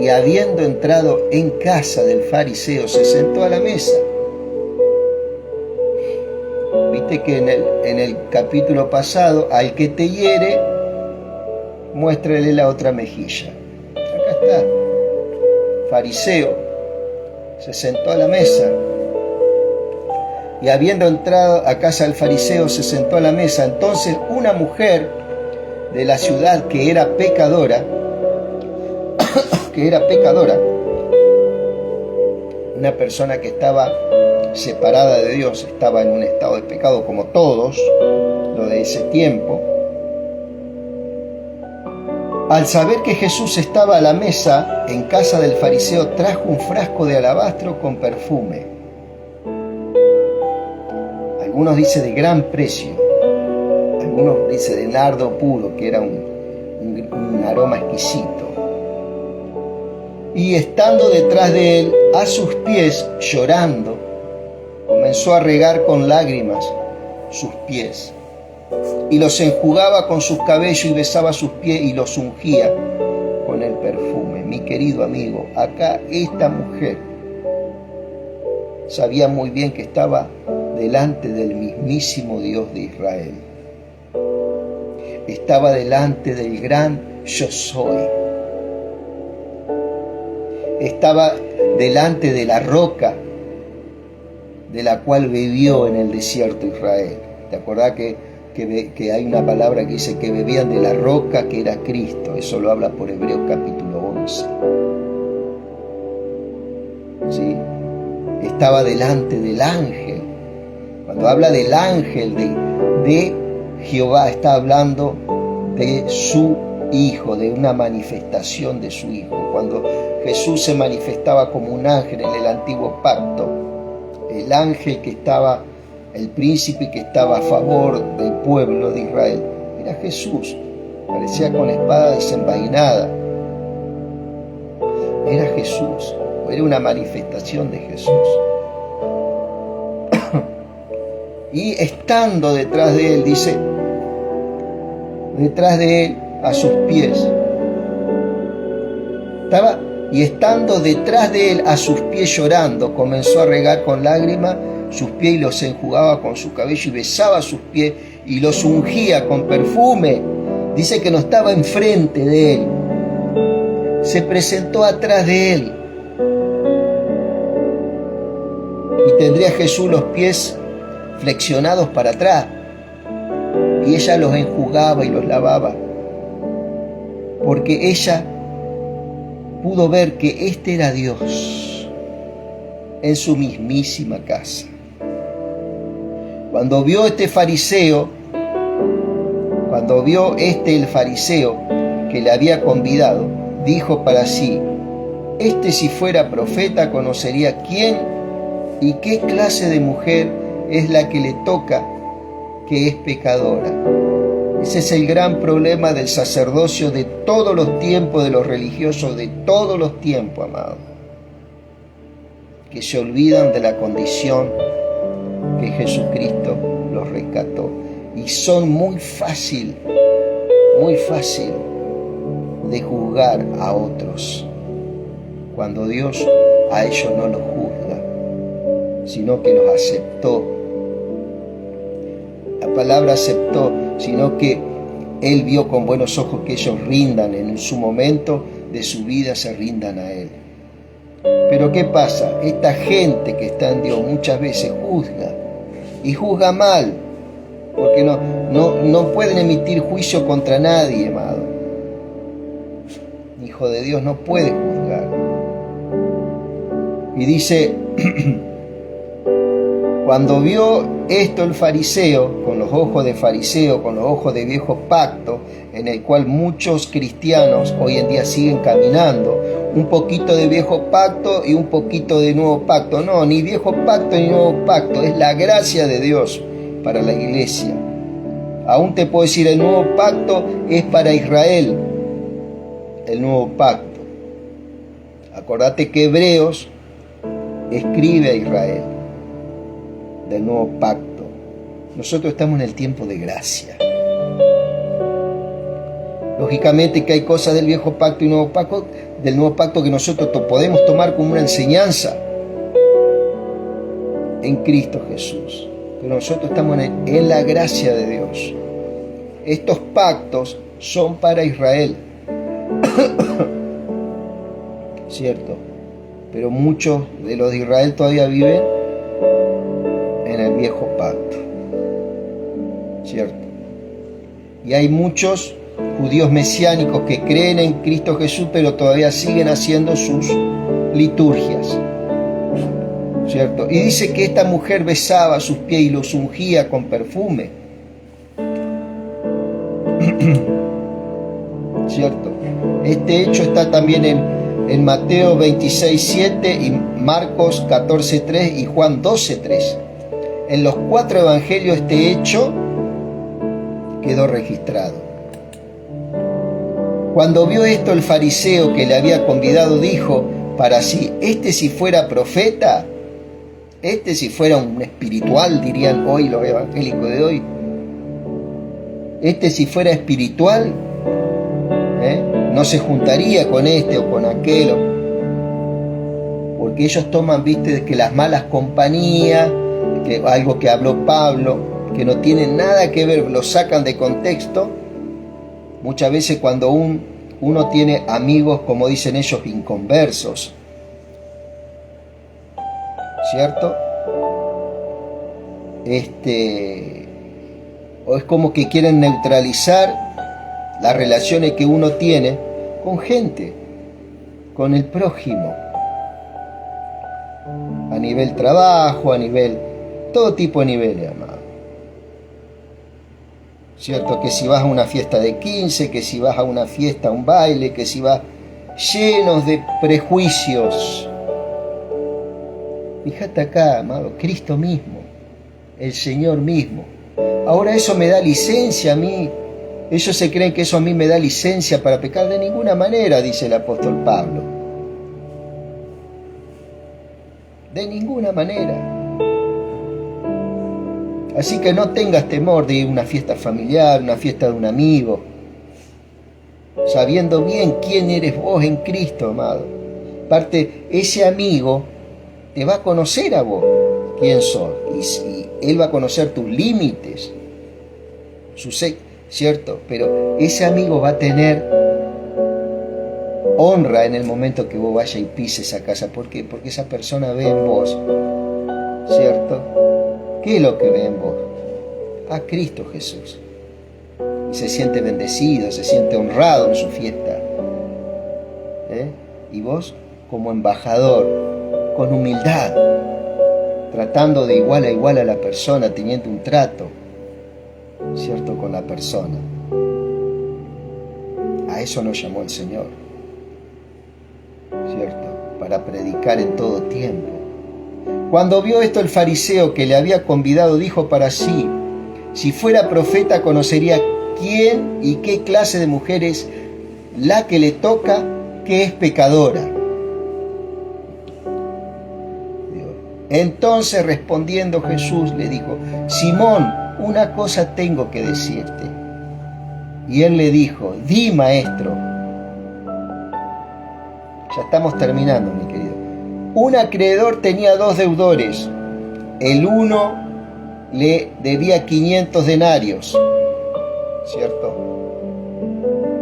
[SPEAKER 1] y habiendo entrado en casa del fariseo, se sentó a la mesa. Viste que en el capítulo pasado, al que te hiere, muéstrale la otra mejilla. Acá está. Fariseo se sentó a la mesa, y habiendo entrado a casa del fariseo, se sentó a la mesa. Entonces una mujer de la ciudad que era pecadora, una persona que estaba separada de Dios, estaba en un estado de pecado como todos los de ese tiempo, al saber que Jesús estaba a la mesa en casa del fariseo, trajo un frasco de alabastro con perfume. Algunos dicen de gran precio, algunos dicen de nardo puro, que era un aroma exquisito. Y estando detrás de él, a sus pies, llorando, comenzó a regar con lágrimas sus pies, y los enjugaba con sus cabellos y besaba sus pies y los ungía con el perfume. Mi querido amigo, acá esta mujer sabía muy bien que estaba delante del mismísimo Dios de Israel. Estaba delante del gran yo soy. Estaba delante de la roca de la cual bebió en el desierto Israel. ¿Te acordás que hay una palabra que dice que bebían de la roca que era Cristo? Eso lo habla por Hebreos capítulo 11. ¿Sí? Estaba delante del ángel. Cuando habla del ángel de Jehová, está hablando de su Hijo, de una manifestación de su Hijo. Cuando Jesús se manifestaba como un ángel en el antiguo pacto. El ángel que estaba, el príncipe que estaba a favor del pueblo de Israel, era Jesús. Parecía con espada desenvainada. Era Jesús, era una manifestación de Jesús. Y estando detrás de él, dice, detrás de él, a sus pies. Y estando detrás de él, a sus pies llorando, comenzó a regar con lágrimas sus pies y los enjugaba con su cabello y besaba sus pies y los ungía con perfume. Dice que no estaba enfrente de él, se presentó atrás de él. Y tendría Jesús los pies flexionados para atrás, y ella los enjugaba y los lavaba, porque ella pudo ver que este era Dios en su mismísima casa. Cuando vio el fariseo que le había convidado, dijo para sí: si fuera profeta, conocería quién y qué clase de mujer es la que le toca, que es pecadora. Ese es el gran problema del sacerdocio de todos los tiempos, de los religiosos de todos los tiempos, amados, que se olvidan de la condición que Jesucristo los rescató. Y son muy fácil de juzgar a otros, cuando Dios a ellos no los juzga, sino que los aceptó. La palabra aceptó, sino que Él vio con buenos ojos que ellos rindan en su momento de su vida, se rindan a Él. Pero ¿qué pasa? Esta gente que está en Dios muchas veces juzga, y juzga mal, porque no pueden emitir juicio contra nadie, amado. Hijo de Dios no puede juzgar. Y dice, cuando vio esto el fariseo, con los ojos de fariseo, con los ojos de viejo pacto, en el cual muchos cristianos hoy en día siguen caminando, un poquito de viejo pacto y un poquito de nuevo pacto. No, ni viejo pacto ni nuevo pacto, es la gracia de Dios para la iglesia. Aún te puedo decir, el nuevo pacto es para Israel, el nuevo pacto. Acordate que Hebreos escribe a Israel del nuevo pacto. Nosotros estamos en el tiempo de gracia. Lógicamente que hay cosas del viejo pacto y nuevo pacto, del nuevo pacto, que nosotros podemos tomar como una enseñanza en Cristo Jesús. Pero nosotros estamos en la gracia de Dios. Estos pactos son para Israel. ¿Cierto? Pero muchos de los de Israel todavía viven en el viejo pacto. ¿Cierto? Y hay muchos judíos mesiánicos que creen en Cristo Jesús, pero todavía siguen haciendo sus liturgias. ¿Cierto? Y dice que esta mujer besaba sus pies y los ungía con perfume. ¿Cierto? Este hecho está también en Mateo 26:7 y Marcos 14:3 y Juan 12:3. En los 4 evangelios este hecho quedó registrado. Cuando vio esto el fariseo que le había convidado, dijo para sí: si fuera profeta, si fuera un espiritual, dirían hoy los evangélicos de hoy, si fuera espiritual, no se juntaría con este o con aquel, porque ellos toman, viste, que las malas compañías, que algo que habló Pablo, que no tiene nada que ver, lo sacan de contexto. Muchas veces cuando uno tiene amigos, como dicen ellos, inconversos, ¿cierto? O es como que quieren neutralizar las relaciones que uno tiene con gente, con el prójimo, a nivel trabajo, a nivel, todo tipo de niveles, amado. ¿Cierto? Que si vas a una fiesta de 15, que si vas a una fiesta, a un baile, que si vas, llenos de prejuicios. Fíjate acá, amado, Cristo mismo, el Señor mismo. Ahora eso me da licencia a mí. Ellos se creen que eso a mí me da licencia para pecar. De ninguna manera, dice el apóstol Pablo. De ninguna manera. Así que no tengas temor de una fiesta familiar, una fiesta de un amigo, sabiendo bien quién eres vos en Cristo, amado. Aparte, ese amigo te va a conocer a vos quién sos, y él va a conocer tus límites, ¿cierto? Pero ese amigo va a tener honra en el momento que vos vayas y pises a casa. ¿Por qué? Porque esa persona ve en vos, ¿cierto? ¿Qué es lo que ve en vos? A Cristo Jesús. Y se siente bendecido, se siente honrado en su fiesta. Y vos, como embajador, con humildad, tratando de igual a igual a la persona, teniendo un trato, ¿cierto?, con la persona. A eso nos llamó el Señor, ¿cierto?, para predicar en todo tiempo. Cuando vio esto el fariseo que le había convidado, dijo para sí: si fuera profeta conocería quién y qué clase de mujer es la que le toca, que es pecadora. Entonces, respondiendo Jesús, le dijo: Simón, una cosa tengo que decirte. Y él le dijo: di, maestro. Ya estamos terminando, mi querido. Un acreedor tenía 2 deudores. El uno le debía 500 denarios, ¿cierto?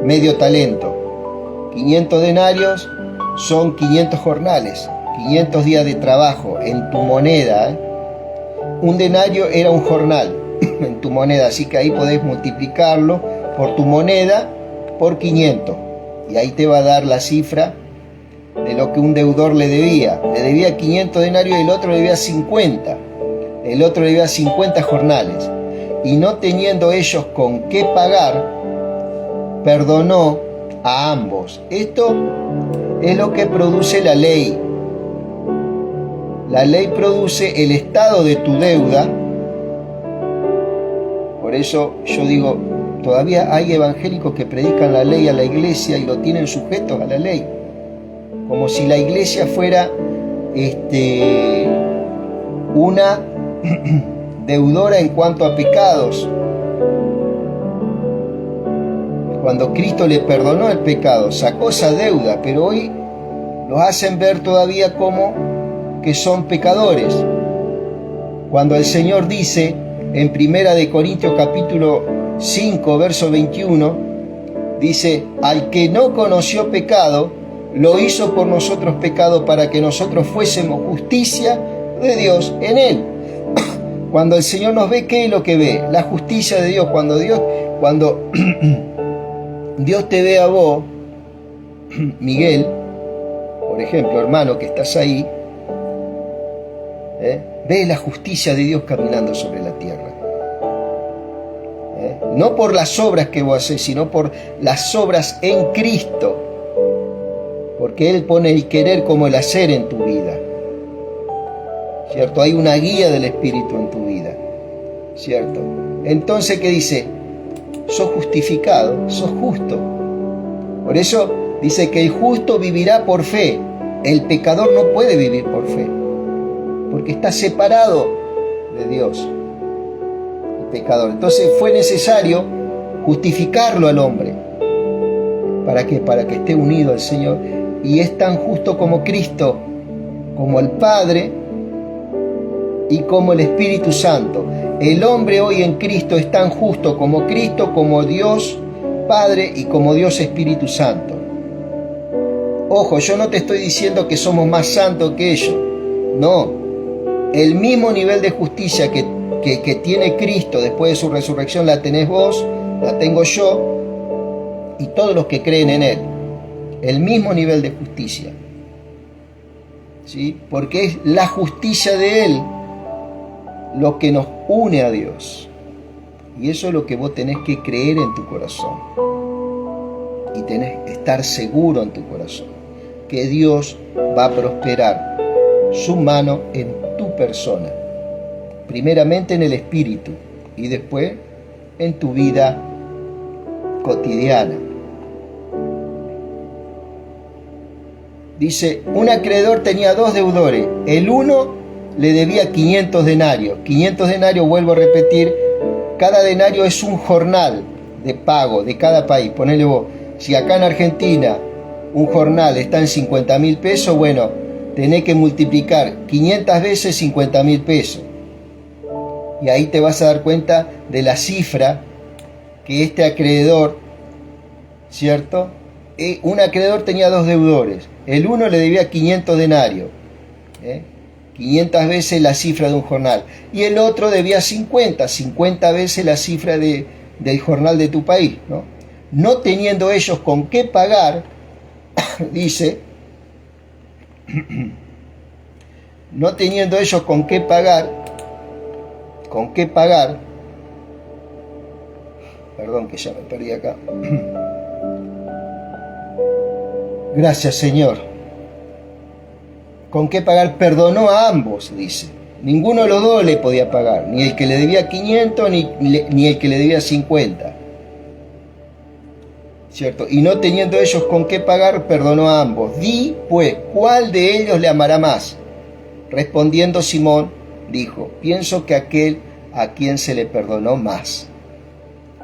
[SPEAKER 1] Medio talento. 500 denarios son 500 jornales, 500 días de trabajo en tu moneda. Un denario era un jornal en tu moneda, así que ahí podés multiplicarlo por tu moneda por 500. Y ahí te va a dar la cifra de lo que un deudor le debía. Le debía 500 denarios y el otro le debía 50. El otro le debía 50 jornales. Y no teniendo ellos con qué pagar, perdonó a ambos. Esto es lo que produce la ley. La ley produce el estado de tu deuda. Por eso yo digo, todavía hay evangélicos que predican la ley a la iglesia y lo tienen sujetos a la ley, como si la iglesia fuera una deudora en cuanto a pecados. Cuando Cristo le perdonó el pecado, sacó esa deuda, pero hoy los hacen ver todavía como que son pecadores. Cuando el Señor dice en 1 Corintios capítulo 5, verso 21, dice: al que no conoció pecado, lo hizo por nosotros pecado, para que nosotros fuésemos justicia de Dios en él. Cuando el Señor nos ve, ¿qué es lo que ve? La justicia de Dios. Cuando Dios te ve a vos, Miguel, por ejemplo, hermano, que estás ahí, ve la justicia de Dios caminando sobre la tierra. No por las obras que vos haces, sino por las obras en Cristo. Porque Él pone el querer como el hacer en tu vida, ¿cierto? Hay una guía del Espíritu en tu vida, ¿cierto? Entonces, ¿qué dice? Sos justificado, sos justo. Por eso dice que el justo vivirá por fe. El pecador no puede vivir por fe, porque está separado de Dios, el pecador. Entonces fue necesario justificarlo al hombre. ¿Para qué? Para que esté unido al Señor. Y es tan justo como Cristo, como el Padre y como el Espíritu Santo. El hombre hoy en Cristo es tan justo como Cristo, como Dios Padre y como Dios Espíritu Santo. Ojo, yo no te estoy diciendo que somos más santos que ellos. No. El mismo nivel de justicia que tiene Cristo después de su resurrección la tenés vos, la tengo yo y todos los que creen en Él. El mismo nivel de justicia, ¿sí? Porque es la justicia de Él lo que nos une a Dios. Y eso es lo que vos tenés que creer en tu corazón. y tenés que estar seguro en tu corazón que Dios va a prosperar su mano en tu persona, primeramente en el espíritu y después en tu vida cotidiana. Dice, un acreedor tenía 2 deudores. El uno le debía 500 denarios. 500 denarios, vuelvo a repetir, cada denario es un jornal de pago de cada país. Ponele vos, si acá en Argentina un jornal está en 50.000 pesos, bueno, tenés que multiplicar 500 veces 50.000 pesos. Y ahí te vas a dar cuenta de la cifra que este acreedor, ¿cierto? Un acreedor tenía 2 deudores. El uno le debía 500 denarios, 500 veces la cifra de un jornal. Y el otro debía 50 veces la cifra del jornal de tu país, ¿no? No teniendo ellos con qué pagar, dice, no teniendo ellos con qué pagar, perdón que ya me perdí acá. Gracias, Señor. ¿Con qué pagar? Perdonó a ambos, dice. Ninguno de los dos le podía pagar, ni el que le debía 500 ni el que le debía 50. ¿Cierto? Y no teniendo ellos con qué pagar, perdonó a ambos. Di, pues, ¿cuál de ellos le amará más? Respondiendo Simón, dijo, pienso que aquel a quien se le perdonó más.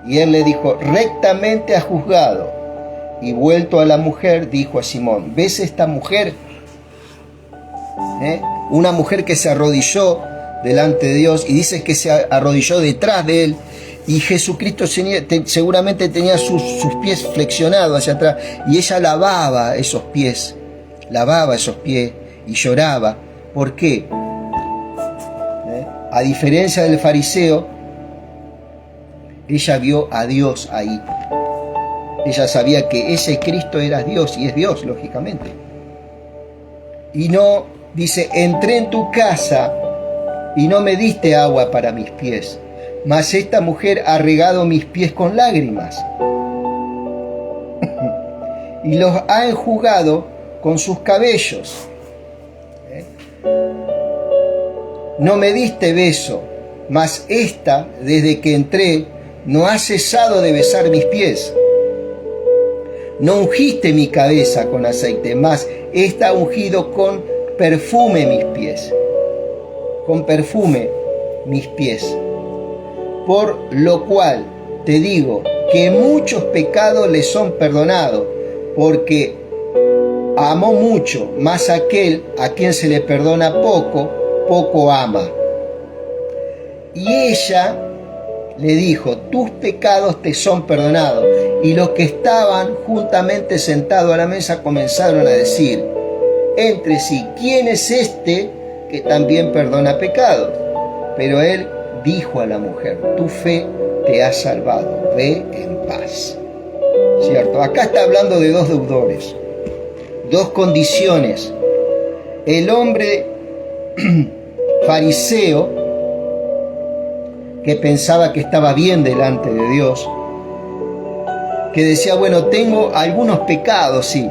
[SPEAKER 1] Y él le dijo, rectamente has juzgado. Y vuelto a la mujer, dijo a Simón, ¿ves esta mujer? Una mujer que se arrodilló delante de Dios, y dice que se arrodilló detrás de él, y Jesucristo seguramente tenía sus pies flexionados hacia atrás, y ella lavaba esos pies y lloraba. ¿Por qué? A diferencia del fariseo, ella vio a Dios ahí. Ella sabía que ese Cristo era Dios, y es Dios, lógicamente. Y no, dice, entré en tu casa y no me diste agua para mis pies, mas esta mujer ha regado mis pies con lágrimas y los ha enjugado con sus cabellos. No me diste beso, mas esta, desde que entré, no ha cesado de besar mis pies. No ungiste mi cabeza con aceite, mas esta ha ungido con perfume mis pies. Con perfume mis pies. Por lo cual te digo que muchos pecados le son perdonados, porque amó mucho, mas aquel a quien se le perdona poco, poco ama. Y ella le dijo, tus pecados te son perdonados. Y los que estaban juntamente sentados a la mesa comenzaron a decir entre sí, ¿quién es este que también perdona pecados? Pero él dijo a la mujer, tu fe te ha salvado, ve en paz. ¿Cierto? Acá está hablando de 2 deudores, 2 condiciones. El hombre fariseo, que pensaba que estaba bien delante de Dios, que decía, bueno, tengo algunos pecados, sí.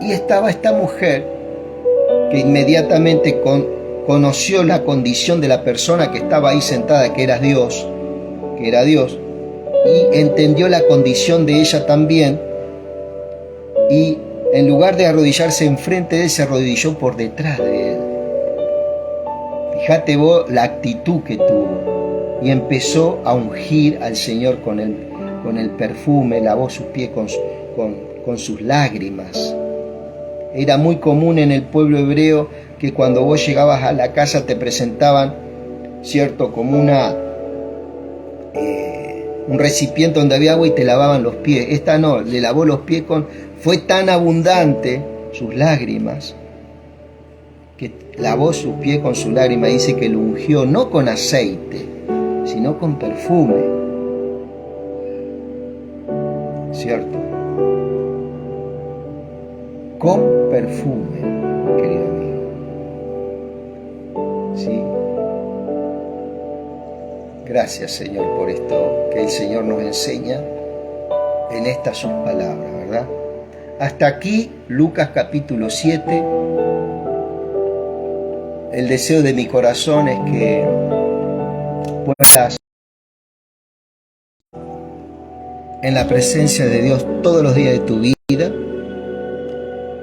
[SPEAKER 1] Y estaba esta mujer que inmediatamente conoció la condición de la persona que estaba ahí sentada, que era Dios, y entendió la condición de ella también, y en lugar de arrodillarse enfrente de él, se arrodilló por detrás de él. Fíjate vos la actitud que tuvo, y empezó a ungir al Señor con el perfume, lavó sus pies con sus lágrimas. Era muy común en el pueblo hebreo que cuando vos llegabas a la casa te presentaban, ¿cierto?, como un recipiente donde había agua y te lavaban los pies. Esta no, le lavó los pies fue tan abundante sus lágrimas, que lavó sus pies con sus lágrimas. Dice que lo ungió no con aceite, sino con perfume. ¿Cierto? Con perfume, querido amigo. ¿Sí? Gracias, Señor, por esto que el Señor nos enseña en estas sus palabras, ¿verdad? Hasta aquí, Lucas capítulo 7. El deseo de mi corazón es que puedas en la presencia de Dios todos los días de tu vida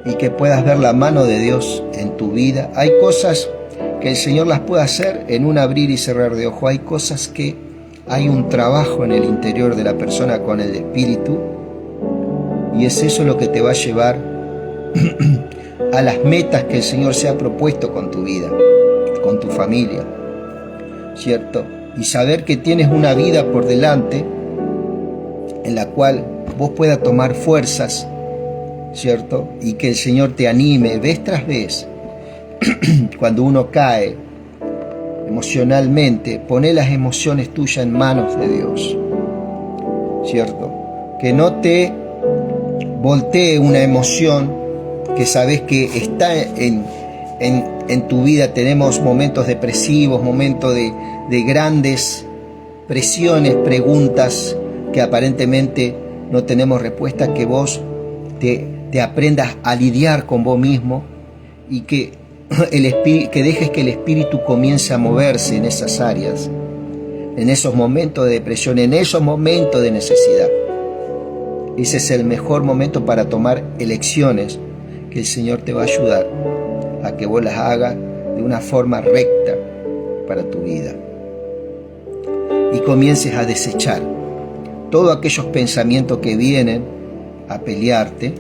[SPEAKER 1] y que puedas ver la mano de Dios en tu vida. Hay cosas que el Señor las puede hacer en un abrir y cerrar de ojo. Hay cosas que hay un trabajo en el interior de la persona con el Espíritu, y es eso lo que te va a llevar a las metas que el Señor se ha propuesto con tu vida, con tu familia, ¿cierto? Y saber que tienes una vida por delante en la cual vos puedas tomar fuerzas, ¿cierto? Y que el Señor te anime vez tras vez. Cuando uno cae emocionalmente, poné las emociones tuyas en manos de Dios, ¿cierto? Que no te voltee una emoción que sabes que está en tu vida. Tenemos momentos depresivos, momentos de grandes presiones, preguntas que aparentemente no tenemos respuesta, que vos te aprendas a lidiar con vos mismo y que dejes que el Espíritu comience a moverse en esas áreas, en esos momentos de depresión, en esos momentos de necesidad. Ese es el mejor momento para tomar elecciones que el Señor te va a ayudar a que vos las hagas de una forma recta para tu vida y comiences a desechar todos aquellos pensamientos que vienen a pelearte,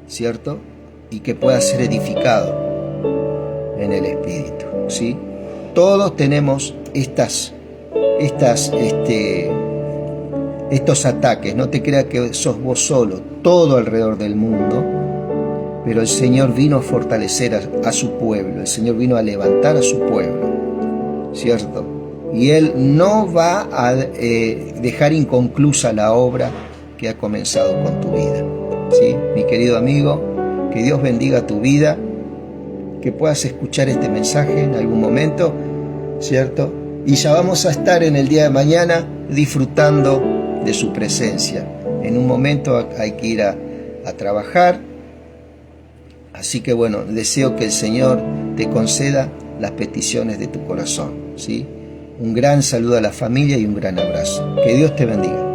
[SPEAKER 1] ¿cierto? Y que puedas ser edificado en el Espíritu, ¿sí? Todos tenemos estos ataques. No te creas que sos vos solo, todo alrededor del mundo, pero el Señor vino a fortalecer a su pueblo, el Señor vino a levantar a su pueblo, ¿cierto? Y Él no va a dejar inconclusa la obra que ha comenzado con tu vida, ¿sí? Mi querido amigo, que Dios bendiga tu vida, que puedas escuchar este mensaje en algún momento, ¿cierto? Y ya vamos a estar en el día de mañana disfrutando de su presencia. En un momento hay que ir a trabajar, así que bueno, deseo que el Señor te conceda las peticiones de tu corazón, ¿sí? Un gran saludo a la familia y un gran abrazo. Que Dios te bendiga.